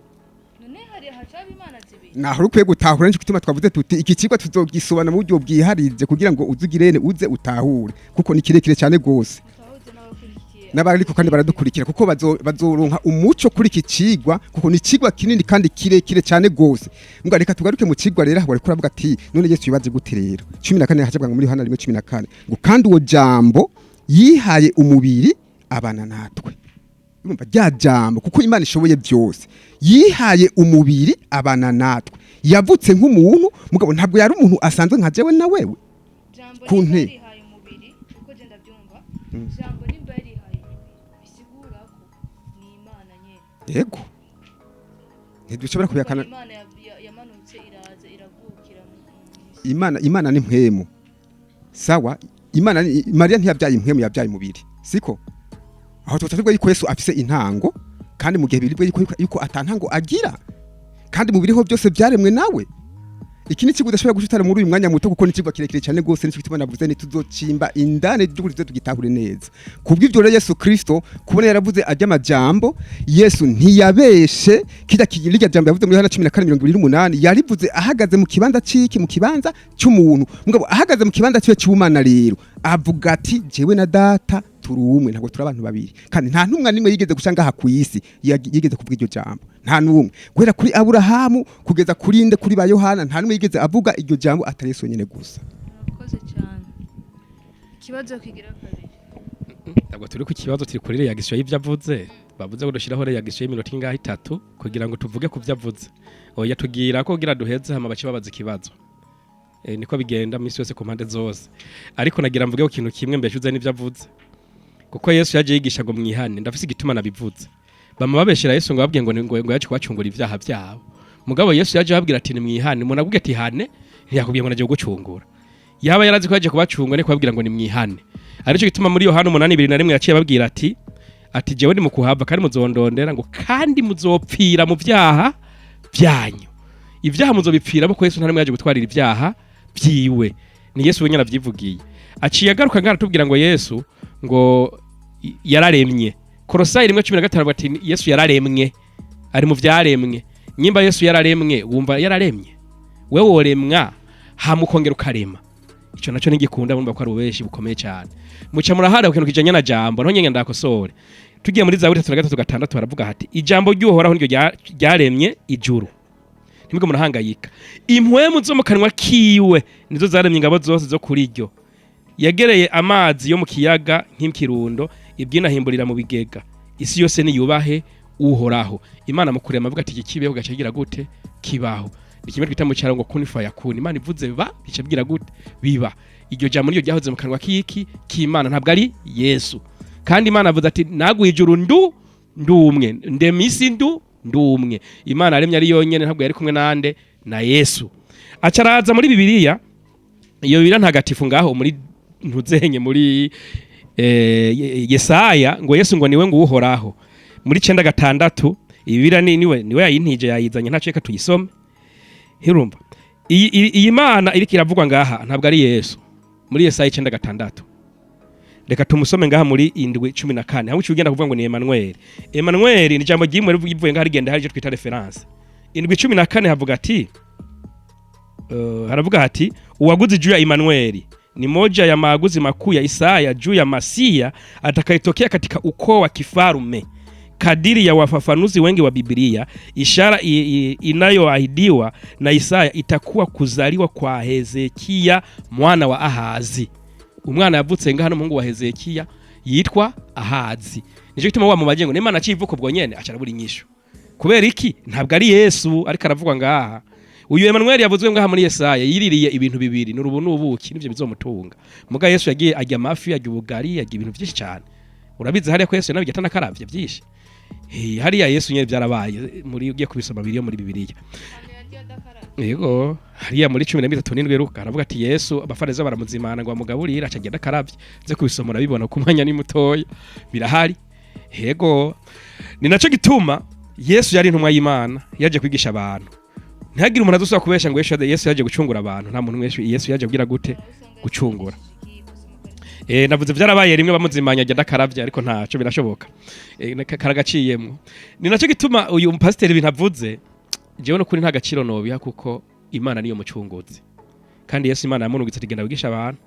[SPEAKER 5] naho rukwiye gutahura n'icyo gituma twavuze tuti iki kigo tuzogisobana mu buryo bwiharije kugira ngo uzugirene uze utahure kuko ni kirekire cyane gose n'abariko kandi baradukurikira kuko bazoronka umuco kuri iki cigwa kuko ni cigwa kinini kandi kirekire cyane gose mbwa reka tugaruke mu cigwa rero aho kuravuga ati none Yesu yibaze gute rero 14 hacabwa muri Yohana 1:14 ngo kandi uwo jambo yihaye umubiri abana natwe urumva rya jambo kuko Imana ishoboye byose yihaye umubiri abana natwe yavutse nk'umuntu mugabo ntabwo yari umuntu asanzwe nka jewe na wewe kunte jambo nimba yarihaye bisigura ko ni Imana nyene yego ntidushobora kubyakana Imana yamanutse iraza iravukira Imana ni mpwemu sawa Imana Maria ntiyabyaye impwemu yabyaye umubiri siko aho tutavuga yuko Yesu afise intango kandi mu gihe biribwe yuko atantango agira kandi mu biriho byose byaremwe nawe iki ni kigo dashobora gushitara muri uyu mwanya muto kuko ni kigo kirekire cyane gose ni kituma navuze ni tuzocimba indane dukurize tugitahure neza kubw'ivyo rero Yesu Kristo kubona yaravuze ajya amajambo Yesu ntiyabeshe kijya kijya jambo yavuze muri Yohana 14:28 yarivuze ahagaze mu kibanza ciki mu kibanza cy'umuntu mugabo ahagaze mu kibanza cyo cy'Imana rero avuga ati jewe na data turumwe ntabwo turi abantu babiri kandi nta ntumwa nimwe yigeze gushanga ha kwisi yigeze kuvuga iryo jambo nta numwe guhera kuri Aburahamu kugeza kuri nde kuri ba Yohana nta numwe yigeze avuga iryo jambo atari Yesu nyene gusa
[SPEAKER 3] nakoze cyane kibazo kigira kabiri
[SPEAKER 1] ntabwo turi ku kibazo turi kuri reaction y'ivyo avuze bavuze ngo dushiraho reaction y'iminota ingahe 3 kugira ngo tuvuge ku vyo avuze oya tugira ko kugira duheze hama bace babaza ikibazo niko bigenda misi yose ku mpande zose ariko nagira mvuge ku kintu kimwe mbeshuze n'ivyo avuze kuko Yesu yaje yigisha ngo mwihane ndafise igituma nabivuze bama babeshera Yesu ngo babwiye ngo yaje kubacungura ivyaha byabo mugabo Yesu yaje babwira ati ni mwihane umuntu avuga ati hane ntiyakubwiye ngo naje gucungura yaba yarazi ko yaje kubacungura ne kubabwira ngo ni mwihane arico gituma muri Yohana 8:21 yaciye babwira ati jewe ndi mukuhava kandi muzondondera ngo kandi muzopfira mu vyaha byanyu ivyaha muzobipfira bo ko Yesu ntarimwe yaje gutwarira ivyaha byiwe ni Yesu wenyine avyivugiye aciye agaruka ngaratubwira ngo Yesu ngo yararemye Kolosai 1:15 bati Yesu yararemwe ari mu vyaremwe nyimba Yesu yararemwe wumva yararemye wewe woremwa hamukongera ukarema ico naco nigikunda bumva ko ari ubeshi bukomeye cyane muca murahara ku kintu kijanye na jambo nto nyenge ndakosore tugiye muri Zaburi 3:6 baravuga hati ijambo ry'uhoraho niryo ryaremye ijuru ntimwe murahangayika impwemu zo mu kanwa kiwe nizo zaremye ingabo zose zo kuri ryo yagereye amazi yo mu kiyaga nk'ikirundo ibyinahimburira mu bigega isi yose niyubahe uhoraho Imana mukurema avuga ati kibeho gacagira gute kibaho ikimwe twita mu cyaro ngo kunifaya kuni Imana ivuze biba bicabwira gute biba iryo jambo niyo ryahoze mu kanwa kiki k'Imana ntabwo ari Yesu kandi Imana avuze ati naguye ijuru ndumwe ndemisi ndumwe Imana aremye ari yonyene ntabwo yari kumwe nande na Yesu acaraza muri Bibiliya iyo Bibiliya ntagatifu ngaho muri ntuzenye muri Yesaya ngo Yesu ngo niwe ngo uhoraho muri 9:6 Bibiliya niwe yayintije yayizanye ntaceka tuyisome hirumba iyi Mana iriko iravugwa ngaha ntabwo ari Yesu muri Yesaya 9:6 reka tumusome ngaha muri 7:14 aho ugenda kuvuga ngo ni Emmanuel ni jambo ryimwe rivuye ngaha rigenda hari cyo twita reference 7:14 havuga ati haravuga ati uwaguzi juu ya Emmanuel ni moja ya maaguzi makuu ya Isaya juu ya Masia atakayetokea katika ukoo wa kifarume kadiri ya wafafanuzi wengi wa Biblia ishara inayoahidiwa na Isaya itakuwa kuzaliwa kwa Hezekia mwana wa Ahazi umwana yavutse ngaha no mungu wa Hezekia yitwa Ahazi nico gituma wa mu magengo n'Imana civuko bwo nyene acarabura inyisho kubera iki ntabwo ari Yesu ariko aravugwa ngaha uyu Emmanuel yavuzwe ngaha muri Yesaya yiririye ibintu bibiri n'urubu n'ubuki nivyo bizomutunga muga Yesu yagiye ajya amafi ajya ubugari ajya ibintu byinshi cyane urabizi hariya ko Yesu nawe gatana karavye byinshi hariya Yesu nyene byarabaye muri ugiye kubisoma biriyo muri Bibiliya yego hariya muri 13 Luka aravuga ati Yesu abafarisayo baramuzimana ngo bamugaburire acagenda akaravye ze kubisomora bibona ko umwanya ni mutoya birahari yego ni naco gituma Yesu yari intumwa y'Imana yaje kwigisha abantu ntihagire umuntu azosaba kubesha ngo Yesu yaje gucungura abantu nta muntu mwese Yesu yaje kugira gute gucungura navuze vyarabaye rimwe bamuzimanya agenda akaravye ariko ntaco birashoboka karagaciyemwo ni naco gituma uyu pasiteri ibintu avuze jewe no kuri nta gaciro nobiha kuko Imana niyo mucunguzi kandi Yesu Imana yamunugitse ati genda wigisha abantu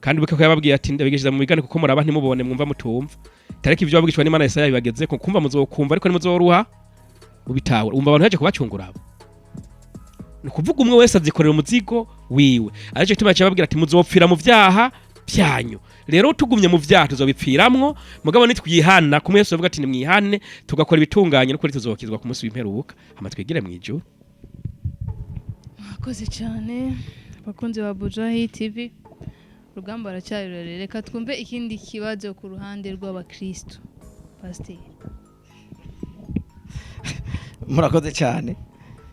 [SPEAKER 1] kandi bukako yababwiye ati ndabigishiza mu migani kuko muraba ntimubone mwumva mutumva tariki ivyo babwishwa n'Imana Yesaya bibageze ko kumva muzokumva ariko nimuzoruha ubitahura umva abantu yaje kubacungura abo nukuvuga umwe wese azikorera umuzigo wiwe ariko gituma cyababwira ati muzopfira mu vyaha byanyu rero tugumye mu vyaha tuzobipfiramwo mugabo nitwihana kumwe Yesu avuga ati nimwihane tugakora ibitunganye no kuri tuzokizwa ku munsi w'imperuka hama twigire mwijuru.
[SPEAKER 3] Mwakoze cyane bakunzi ba Bujahi TV rugamba aracyari rurerure reka twumve ikindi kibazo ku ruhande rw'abakristo pastor.
[SPEAKER 2] Murakoze cyane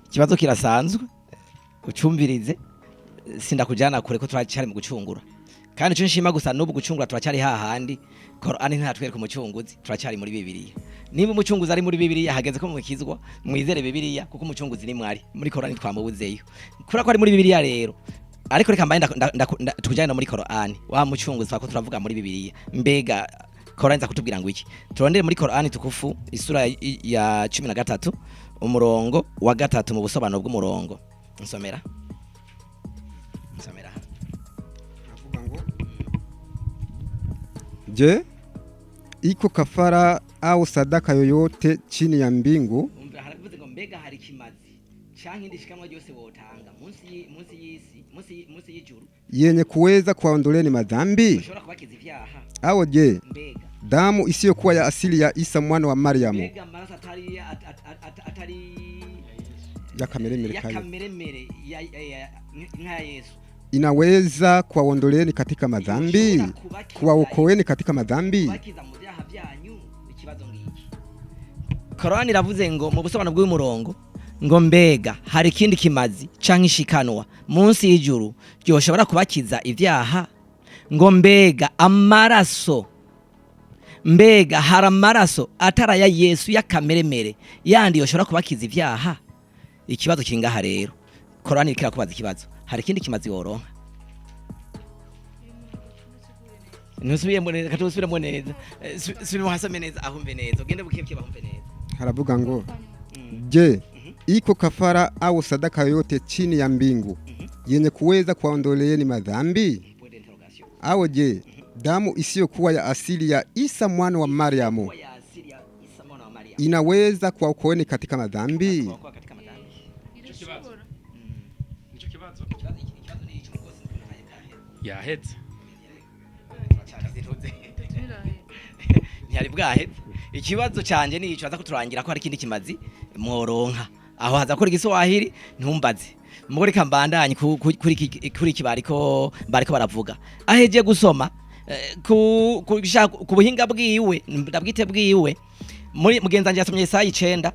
[SPEAKER 2] ikibazo kirasanzwe ucumbirize sindakujana kure ko turacyari mu gucungura kandi cyo nshima gusa n'ubu gucungura turacyari hahandi Qur'ani ntatwereka umucunguzi turacyari muri Bibiliya niba umucunguzi ari muri Bibiliya hageze ko mukizwa mwizere Bibiliya kuko umucunguzi ni mwari muri Qur'ani twamubuzeyo kura ko ari muri Bibiliya rero ariko reka mbaye tukujyana muri Qur'ani wa mucunguzi twako turavuga muri Bibiliya mbega Qur'ani zakutubwira ngo iki turondere muri Qur'ani tukufu isura ya 13 umurongo wa 3 mu busobanuro bw'umurongo nsomera
[SPEAKER 5] avuga ngo je iko kafara au sadaka yoyote chini ya mbingu
[SPEAKER 2] haravuze ngo mbega hari kimazi canke indishikamwa ryose wotanga munsi y'ijuru
[SPEAKER 5] yenye kuweza kuwaondoleni madhambi
[SPEAKER 2] ushobora kubakiza ivyaha
[SPEAKER 5] au je
[SPEAKER 2] mbega
[SPEAKER 5] damu isiyokuwa ya asili ya Isa mwana wa Mariamu
[SPEAKER 2] mbega marasa atari
[SPEAKER 5] ya kameremere
[SPEAKER 2] nka Yesu
[SPEAKER 5] inaweza kuwaondoleni katika madhambi kuwaokoeni katika madhambi
[SPEAKER 2] bakiza mu vyaha byanyu ikibazo ngiki Qur'ani iravuze ngo mu busobanuro bw'umurongo ngo mbega hari kindi kimazi canke ishikanwa munsi y'ijuru ryoshobora kubakiza ivyaha ngo mbega amaraso mbega hari amaraso atara ya Yesu ya kameremere yandi yoshobora kubakiza ivyaha ikibazo kingaha rero Qur'ani ikira kubaza ikibazo hari kindi kimazi woronka nusubiye mbone katusubire mboneza subire hasame neza ahumve neza ugende bukebye bahumve neza
[SPEAKER 5] haravuga ngo je iko kafara au sadaka yoyote chini ya mbingu yenye kuweza kuwaondoleeni madhambi au je damu isiyokuwa ya asili ya Isa mwana wa Mariamu inaweza kuwaokoeni katika madhambi
[SPEAKER 1] yaheze
[SPEAKER 2] ntiyari bwaheze ikibazo canje ni ico aza kuturangira ko hari kindi kimazi mworonka aho haza kuri Giswahili ntumbaze mugore kambandanye kuri kibariko baravuga aheje gusoma ku buhinga bwiwe ndabwite bwiwe muri mugenzanje yasomye Yesaya 9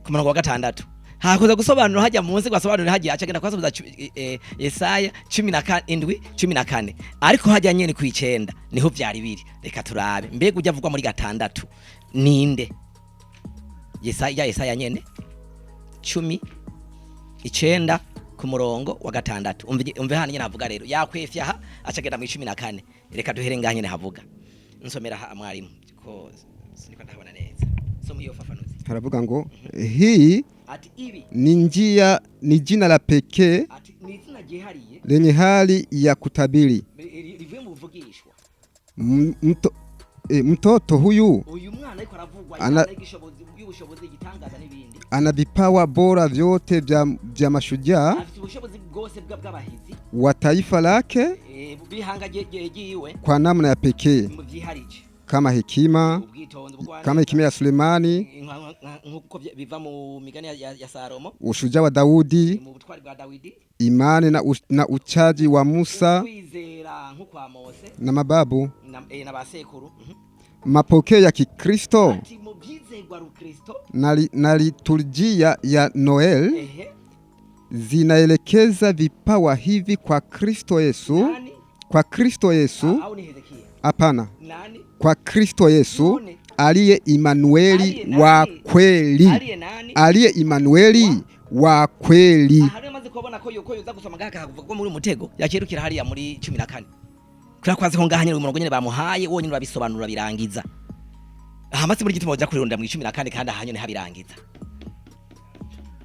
[SPEAKER 2] ku murongo wa 6 hakoze gusobanura hajya munsi gwasobanura hajya acagenda kwasobuza Yesaya 17:14 ariko hajya nyene ku 9 niho vyari biri reka turabe mbega ujya avugwa muri 6 ninde Yesaya nyene 10:9 ku murongo wa 6 umve hano nyene havuga rero yakwefya ha acagenda mu 14 reka duhere nganye ne havuga nsomera ha mwarimu ko siniko ndahabona neza somo iyo fafanuzi
[SPEAKER 5] haravuga ngo hii
[SPEAKER 2] ati ibi
[SPEAKER 5] ni jina la pekee lenye hali ya kutabiri
[SPEAKER 2] rivuye mu buvugishwa
[SPEAKER 5] mtoto huyu
[SPEAKER 2] mwana ariko aravugwa yana y'ubushobozi gitangaza n'ibindi
[SPEAKER 5] ana vipawa bora vyote vya mashujaa
[SPEAKER 2] afite ubushobozi bwose bw'abahizi
[SPEAKER 5] wa taifa lake
[SPEAKER 2] bihanga giwe
[SPEAKER 5] kwa namna ya pekee kama hekima ya Sulemani
[SPEAKER 2] nkuko biva mu migani ya Salomo
[SPEAKER 5] ushujaa wa Daudi
[SPEAKER 2] mu butwari bwa Daudi imani
[SPEAKER 5] na uchaji wa Musa
[SPEAKER 2] kwizera nko kwa Mose
[SPEAKER 5] na mababu
[SPEAKER 2] na basekuru
[SPEAKER 5] mapokeo ya Kikristo
[SPEAKER 2] mu byizerwa ru Kristo
[SPEAKER 5] na liturujia ya Noel zinaelekeza vipawa hivi kwa Kristo Yesu,
[SPEAKER 2] Nani?
[SPEAKER 5] kwa Kristo Yesu.
[SPEAKER 2] Au ni Hezekia?
[SPEAKER 5] Hapana,
[SPEAKER 2] Nani?
[SPEAKER 5] kwa Kristo Yesu
[SPEAKER 2] None.
[SPEAKER 5] aliye Imanueli
[SPEAKER 2] Aliye
[SPEAKER 5] wa
[SPEAKER 2] nani?
[SPEAKER 5] kweli,
[SPEAKER 2] Aliye nani?
[SPEAKER 5] aliye Imanueli wa kweli.
[SPEAKER 2] Ahari maze kubona ko yuko yuza gusoma ngaka hakuvuga ko muri mutego yakirukira hariya muri 14. Kura kwazi ko ngahanye umurongo nyene bamuhaye wonyine babisobanura birangiza. Hamasi muri gitimo bajya kurirunda mu 14 kandi ahanyone habirangiza.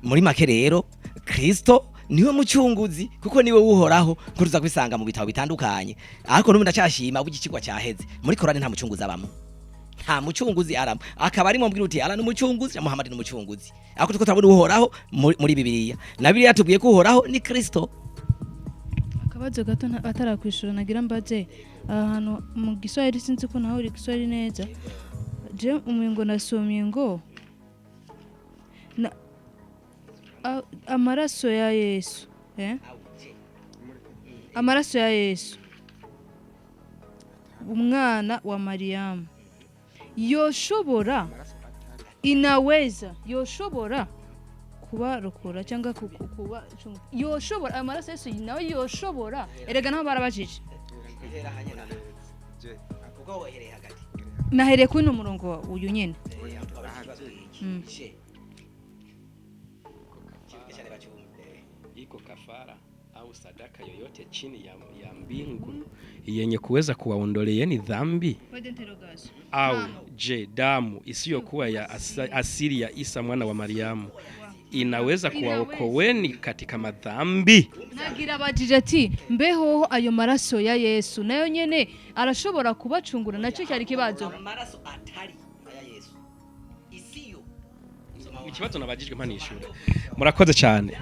[SPEAKER 2] Muri make rero Kristo niwe mucunguzi kuko niwe uhoraho kuruza kwisanga mu bitabo bitandukanye. Ariko n'ubu ndacashima ubugikigwa cyaheze. Muri Korani nta mucunguzi abamo. Nta mucunguzi aramo. Akaba ari mu mbwira uti ala n'umucunguzi na Muhammad n'umucunguzi. Ako tuko tabona uhoraho muri Bibiliya. Na Bibiliya tubwiye ko uhoraho ni Kristo.
[SPEAKER 3] Akabazo gato atarakwishura nagira mbaze ahantu mu Giswahili sinzi ko naho uri Giswahili neza. Je umengo nasomye ngo amaraso ya Yesu, amaraso ya Yesu umwana wa Mariamu yoshobora yoshobora kubarokora cyangwa kuba yoshobora amaraso Yesu nawe yoshobora erega naho barabajije nahereye kuri no murongo uyu nyene
[SPEAKER 1] iko kafara au sadaka yoyote chini ya mbingu yenye kuweza kuwaondolea dhambi au je damu isiyokuwa ya asili ya Isa mwana wa Mariamu inaweza kuwaokoweni katika madhambi?
[SPEAKER 3] Nagira bajije ati mbeho ayo maraso ya Yesu nayo nyene arashobora kubacungura nacyo cyari kibazo.
[SPEAKER 2] Amaraso atari ya Yesu isiyo
[SPEAKER 1] ikibazo nabajijwe mpanishura. Murakoze cyane.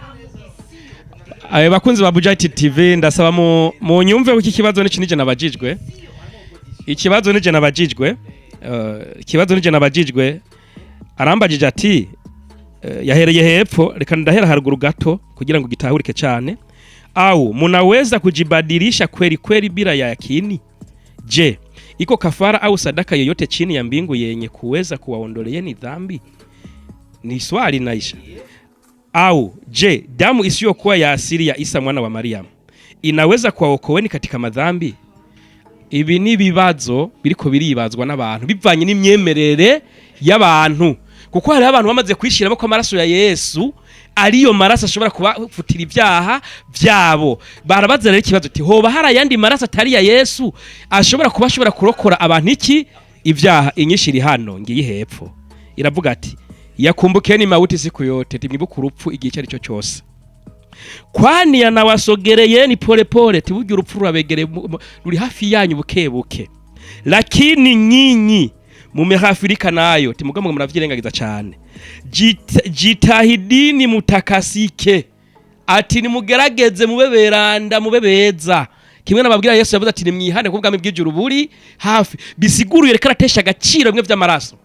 [SPEAKER 1] Ayo bakunzi ba Hagati TV ndasaba mu nyumve uko ikibazo ni kinije nabajijwe. Ikibazo nije nabajijwe. Ikibazo nije nabajijwe arambajije ati yahereye hepfo reka ndahera haruguru gato kugira ngo gitahurike cyane. Au munaweza kujibadilisha kweli kweli bila ya yakini? Je, iko kafara au sadaka yoyote chini ya mbingu yenye kuweza kuwaondoleeni dhambi? Ni swali naisha. Au je, damu isiyokuwa ya asili ya Isa mwana wa Mariamu inaweza kuwaokoweni katika madhambi? Ibi ni bibazo biriko biribazwa n'abantu bivanye n'imyemerere y'abantu, kuko hari abantu bamaze kwishiramo ko amaraso ya Yesu ariyo maraso ashobora kubafutira ibyaha byabo. Barabaza rero ikibazo ati hoba hari ayandi maraso atari ya Yesu ashobora kurokora abantu iki ibyaha? Inyishiri hano ngiye hepfo iravuga ati yakumbukeni mauti siku yote, timwibuka urupfu igihe cyari cyo cyose, kwani yanawasogereyeni pole pole, tiburya urupfu rurabegere ruri hafi yanyu buke buke, lakini nyinyi mumehafirika nayo, timuga muravyirengagiza cyane. Jitahidini mutakasike, ati nimugerageze mubeberanda mubebeza, kimwe nababwira Yesu yavuze ati nimwihane kuko bwami bw'ijuru buri hafi. Bisiguruye reka ratesha agaciro bimwe by'amaraso.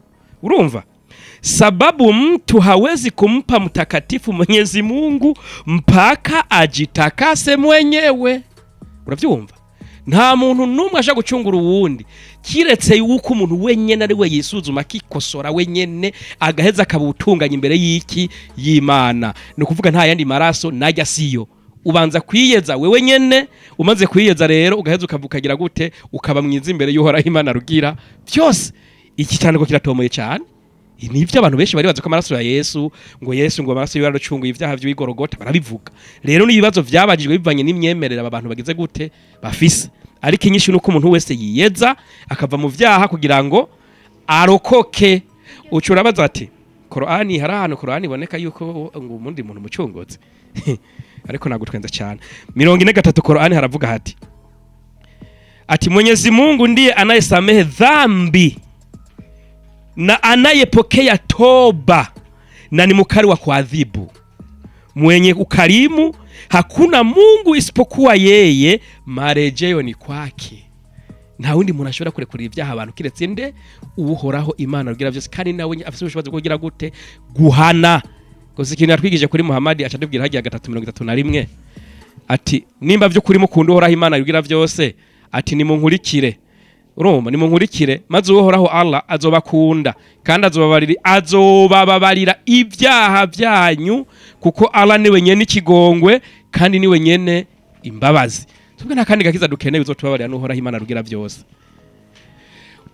[SPEAKER 1] Urumva? Sababu mtu hawezi kumpa mtakatifu Mwenyezi Mungu mpaka ajitakase mwenyewe. Uravyumva? Nta muntu numwe aje gucungura uwundi kiretse yuko umuntu wenyene ari we yisuzuma kikosora wenyene agaheza kabutunganya imbere y'iki y'Imana. No kuvuga nta yandi maraso najya siyo. Ubanza kwiyeza wewe nyene, umaze kwiyeza rero ugaheza ukavukagira gute ukaba mwiza imbere y'Uhoraho Imana rugira byose. Iki cyane ko kiratomoye cyane. Nivyo abantu benshi bari bazi ko amaraso ya Yesu ngo amaraso yaracunguye ibyaha by'Igorogota barabivuga. Rero ni ibibazo byabajijwe bivanye n'imyemerere abantu bagize gute bafise. Ariko inyishu nuko umuntu wese yiyeza akava mu byaha kugira ngo arokoke. Ucurabaza ati Qur'ani harahano Qur'ani boneka yuko ngo umundi muntu mucungoze. Ariko nagutwenza cyane. 43 Qur'ani haravuga ati Mwenyezi Mungu ndiye anayesamehe dhambi na anayepokea toba na ni mukali wa kuadhibu, mwenye ukarimu, hakuna Mungu isipokuwa yeye, marejeo ni kwake. Nta wundi muntu ashobora kurekurira ibyaha abantu kiretse nde Uhoraho Imana rugira byose, kandi nawe afite ubushobozi bwo kugira gute guhana. Gusa ikintu yatwigije kuri Muhammad acadubwira hagiye 331 ati nimba byo kuri mukunda Uhoraho Imana rugira byose ati nimunkurikire, urumva nimunkurikire maze uhoraho Allah azobakunda kandi azobabarira ibyaha byanyu kuko Allah niwe nyene ikigongwe kandi niwe nyene imbabazi. Tubwe nta kandi gakiza dukeneye uzotubabarira n'uhoraho Imana rugira byose.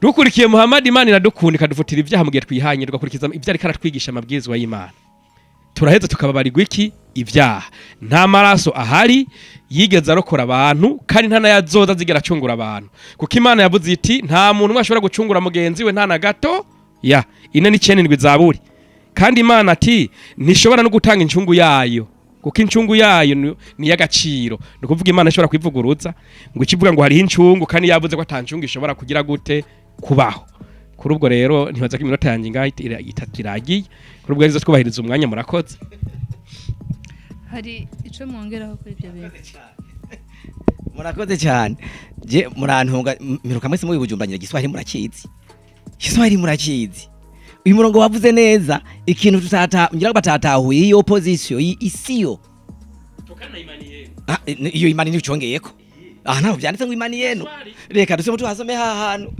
[SPEAKER 1] Dukurikiye Muhammad Imana iradukunda ikadufutira ibyaha mu gihe twihanye tugakurikiza ibyo ariko aratwigisha amabwizwa y'Imana. Turaheza tukababarirwa iki ibyaha. Nta maraso ahari yigeze arokora abantu kandi nta nayazoza zigera acungura abantu. Kuko Imana yavuze iti nta muntu ashobora gucungura mugenzi we nta na gato ya 4:9 Zaburi. Kandi Imana ati ntishobora no gutanga incungu yayo. Kuko incungu yayo ni y'agaciro. Nukuvuga Imana ishobora kwivuguruza ngo ikivuga ngo hariho incungu kandi yavuze ko atancungu ishobora kugira gute kubaho. Kuri ubwo rero ntibaza ko iminota yanjye ngaho itatu iragiye. Kuri ubwo rero twubahiriza umwanya murakoze.
[SPEAKER 3] Hari ico mwongeraho kuri ibyo bintu?
[SPEAKER 2] Murakoze cyane. Je murantunga miruka mwese mu Bujumbura Giswahili murakizi. Giswahili murakizi. Uyu murongo wavuze neza ikintu ngira batatahuye iyo opposition isiyo.
[SPEAKER 1] Tukana imani yenu.
[SPEAKER 2] Iyo imani ni cyongeyeko. Ntabwo byanditse ngo imani yenu. Reka dusome tuhasome hahanu.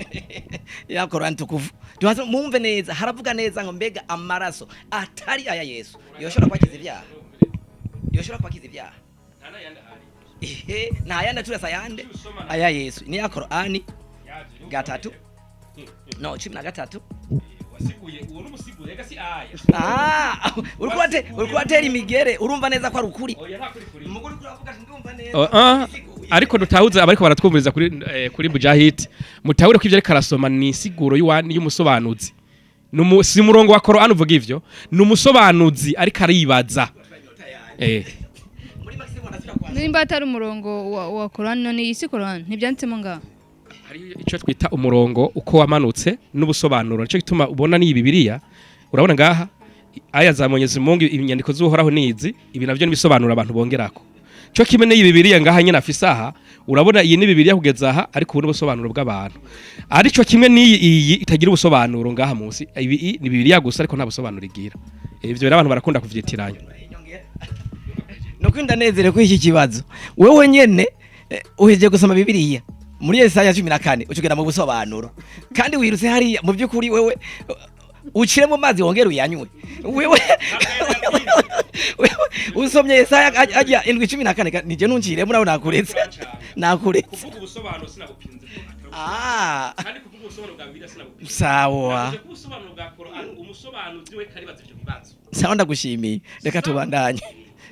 [SPEAKER 2] Ya Qur'an tukufu. Tuhasome mumve neza haravuga neza ngo mbega amaraso atari aya Yesu. Yoshobora kwakiza ibyaha. Yoshobora kwakiza ibyaha. Na yanda turasa yande aya Yesu. Ni ya Qur'ani gatatu. No 13.
[SPEAKER 1] Wasiguye uwo n'umusiguye gasi aya.
[SPEAKER 2] Uriko atera imigere urumva neza ko ari ukuri.
[SPEAKER 1] Oya nta kuri kuri.
[SPEAKER 2] Umugore uravuga ati ndumva neza.
[SPEAKER 1] Ariko dutahuze abariko baratwumviriza kuri Bujahid mutahure ko ivyo ariko arasoma ni siguro y'umusobanuzi si murongo wa Qur'an uvuga ivyo ni umusobanuzi ariko aribaza
[SPEAKER 3] nimba atari umurongo wa Qur'an none isi Qur'an ntibyanditsemo ngaho
[SPEAKER 1] hari ico twita umurongo uko wamanutse n'ubusobanuro nico gituma ubona ni Bibiliya urabona ngaha aya za Mwenyezi Mungu inyandiko z'uhoraho nizi ibi navyo nibisobanura abantu bongerako cyo kimene y'Bibiliya ngaha nyene afisaha urabona iyi ni Bibiliya kugeza aha ariko ubu n'ubusobanuro bw'abantu arico kimwe n'iyi itagira ubusobanuro ngaha munsi ibi ni Bibiliya gusa ariko nta busobanuro igira ivyo rero abantu barakunda kuvyitiranya
[SPEAKER 2] no kwinda nezere ko iki kibazo wewe nyene uheje gusoma Bibiliya muri Yesaya 14 ucugera mu busobanuro kandi wirutse hari mu byukuri wewe ucire mu mazi wongera uyanywe wewe usomye Yesaya ajya 7:14 nije nuncire murabona nakuretse
[SPEAKER 1] kuvuga ubusobanuro sinabupinze
[SPEAKER 2] kandi
[SPEAKER 1] kuvuga ubusobanuro bwa Bibiliya sinabupinze
[SPEAKER 2] sawa
[SPEAKER 1] kuvuga ubusobanuro bwa Qur'an umusobanuzi we karibaza ivyo bibazo
[SPEAKER 2] sawa ndagushimiye reka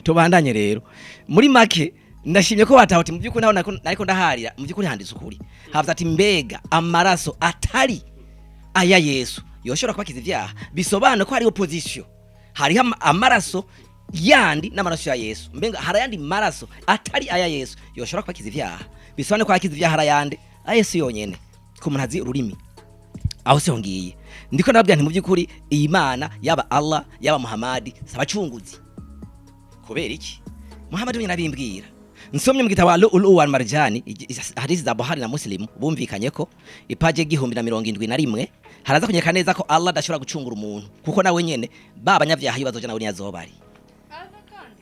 [SPEAKER 2] tubandanye rero muri make ndashimye ko batahoti mu byukuri naho nariko ndaharira mu byukuri handitse ukuri havuze ati mbega amaraso atari aya Yesu yoshobora kwakiza ibyaha bisobanura ko hari opposition hari amaraso yandi n'amaraso ya Yesu mbenga harayandi maraso atari aya Yesu yoshobora kwakiza ibyaha bisobanura ko kwakiza ibyaha harayandi aya Yesu yonyene ko umuntu azi ururimi aho se hongiye ndiko nababwira nti mu byukuri iyi Mana yaba Allah yaba Muhammad sabacunguzi kubera iki Muhammad nyine nabimbwira nsomye mu gitabo wal marjani hadisi za Buhari na Muslim bumvikanye ko ipaje 1071 haraza kunyeka neza ko Allah dashobora gucungura umuntu kuko nawe nyene babanyavyaha bazoja nawe nyazobari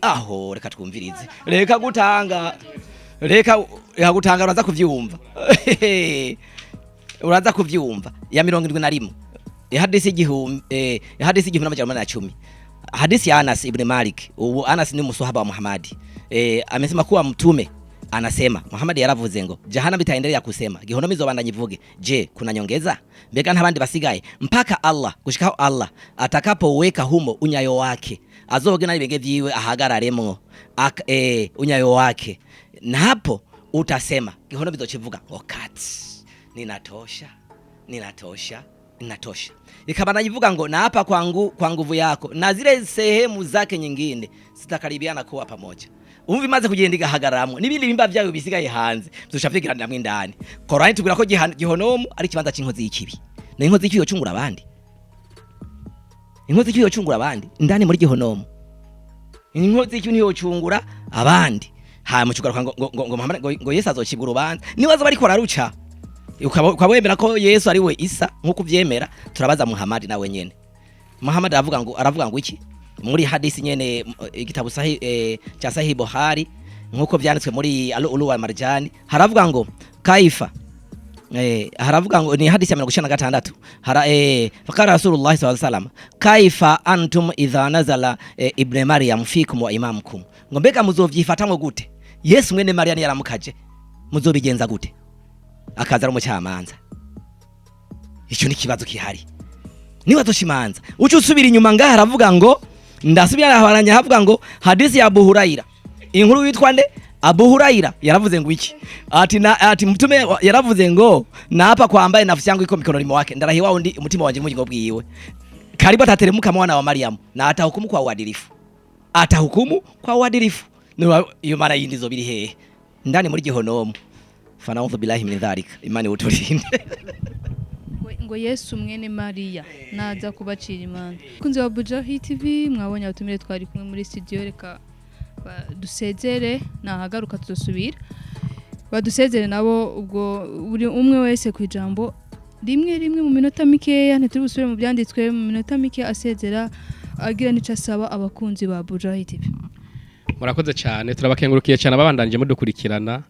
[SPEAKER 2] aho reka twumvirize reka gutanga uraza kuvyumva ya 71 hadisi 1010 hadisi ya Anas ibn Malik ubu Anas ni musahaba wa Muhammad amesema kuwa mtume anasema Muhammad yaravuze ngo jahannam itaendelea kusema gihono mizobandanye ivuge je kuna nyongeza mbega ntabandi basigaye mpaka Allah gushikaho Allah atakapoweka humo unyayo wake azoge n'ibenge vyiwe ahagararemwo unyayo wake na hapo utasema gihono bizochivuga ngo kati ninatosha ikabana yivuga ngo na hapa kwa nguvu yako na zile sehemu zake nyingine sitakaribiana kuwa pamoja umvi maze kugenda igahagaramwe nibindi bimba vyayo bisigaye hanze bizoshafikirana namwe indani Qur'ani tubwira ko gihonomu ari kibanza c'inkozi y'ikibi na inkozi y'ikibi yocungura abandi indani muri gihonomu inkozi y'ikibi yocungura abandi ha mucugara ngo Yesu azocibura ubanza nibaza bari ko raruca ukabwemera ko Yesu ari we Isa nkuko vyemera turabaza Muhammad nawe nyene Muhammad aravuga ngo iki muri hadisi nyene igitabo cha Sahih Buhari nkuko vyanditswe muri wal marjani haravuga ngo kaifa haravuga ngo ni hadisi ya 196 fakara Rasulullah sallallahu alaihi wasallam kaifa antum idha nazala ibn Maryam fikum wa imamukum, ngo mbega muzovyifatamwe gute Yesu mwene Maria yaramukaje, muzobigenza gute akaza mu cyamanza. Icyo ni kibazo kihari, niba dushimanza ucu usubira inyuma ngaha haravuga ngo ndasubira aharanya havuga ngo hadisi ya Abu Huraira, inkuru witwa nde Abu Huraira yaravuze ngo iki ati mtume yaravuze ngo napa kwambaye nafsi yangu iko mikononi mwake, ndarahiwa undi umutima wanje n'ubugingo bwiwe, karibu atateremuka mwana wa Mariamu na atahukumu kwa uadilifu, atahukumu kwa uadilifu. Iyo mara yindi zo biri hehe ndani muri gihonomu. Fanaudhu billahi min dhalika, imani uturinde.
[SPEAKER 3] ngo Yesu mwene Maria naza kubacira imanza. Kunzi wa Bujahi TV mwabonye abatumire twari kumwe muri studio, reka dusezere nahagaruka tuzosubira badusezere nabo, ubwo buri umwe wese kwijambo rimwe mu minota mikeya, ntituri busubire mu byanditswe mu minota mike asezera agira nico asaba abakunzi ba Bujahi TV.
[SPEAKER 1] Murakoze cyane, turabakengurukiye cyane ababandanje mudukurikirana,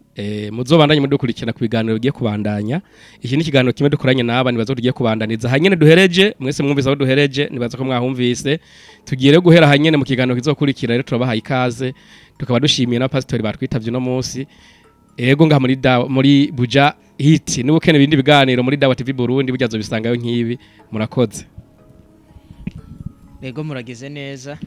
[SPEAKER 1] muzobandanye mudukurikirana ku biganiro bigiye kubandanya. Iki ni ikiganiro kimwe dukoranye n'aba nibazo tugiye kubandaniza hanyene duhereje, mwese mwumvise aho duhereje, nibazo ko mwahumvise tugire guhera hanyene mu kiganiro kizokurikira. Rero turabahaye ikaze, tukaba dushimiye na pastor batwitavye no munsi. Ego nga muri Buja Hit nibo kene bindi biganiro muri Dawa TV Burundi bujyazo bisangayo nkibi. Murakoze.
[SPEAKER 4] Ego muragize neza,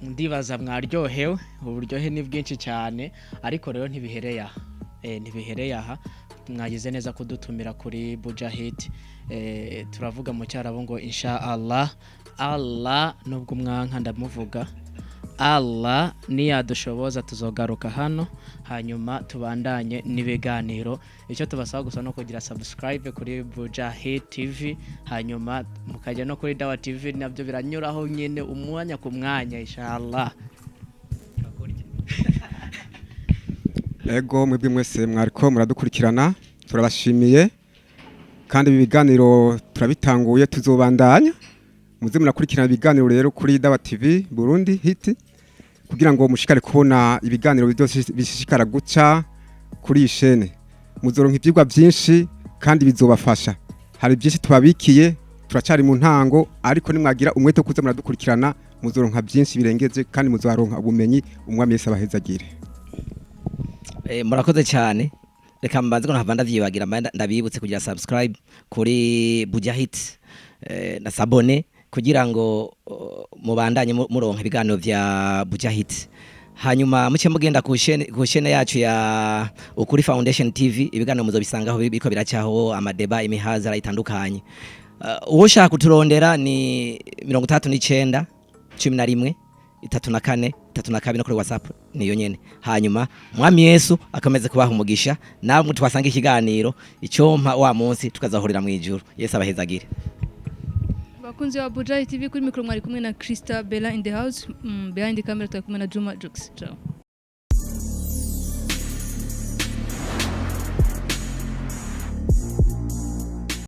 [SPEAKER 4] ndibaza mwaryohewe, uburyohe ni bwinshi cyane, ariko rero ntibihereye aha, mwagize neza kudutumira kuri Buja Hit. Turavuga mu cyarabo ngo insha Allah nubwo umwanka ndamuvuga Allah niyadushoboza tuzogaruka hano, hanyuma tubandanye n'ibiganiro. Icyo tubasaba gusa no kugira subscribe kuri Buja Hit TV, hanyuma mukajya no kuri Dawa TV, nabyo biranyuraho nyene umwanya ku mwanya inshallah.
[SPEAKER 5] Ego mwebwe mwese mwariko muradukurikirana, turabashimiye kandi ibi biganiro turabitanguye, tuzobandanya muze murakurikirana ibiganiro rero kuri Dawa TV Burundi Hit, kugira ngo mushikare kubona ibiganiro byose bishishikara guca kuri ishene. Muzoronka ivyigwa byinshi kandi bizobafasha, hari byinshi tubabikiye, turacari mu ntango, ariko nimwagira umwete kuza muradukurikirana muzoronka byinshi birengeje kandi muzaronka ubumenyi umwami Yesu abahezagire.
[SPEAKER 2] Murakoze cyane, reka mbanze ko ntavanda vyibagira ndabibutse kugira subscribe kuri Buja Hit na sabone kugira ngo mubandanye muronka ibiganiro vya Buja Hit. Hanyuma muce mugenda ku shene yacu ya Ukuri Foundation TV, ibiganiro muzo bisangaho biko biracaho amadeba imihazara itandukanye. Uwo shaka kuturondera ni 39 11 34 32 no kuri WhatsApp niyo nyene. Hanyuma mwami Yesu akomeze kubaha umugisha, namwe twasanga ikiganiro icyompa wa munsi tukazahurira mu ijuru. Yesu abahezagire.
[SPEAKER 3] Bakunzi wa Bujahi TV kuri mikro mwari kumwe na Krista Bella in the house, behind the camera turi kumwe na Juma Jux. Ciao.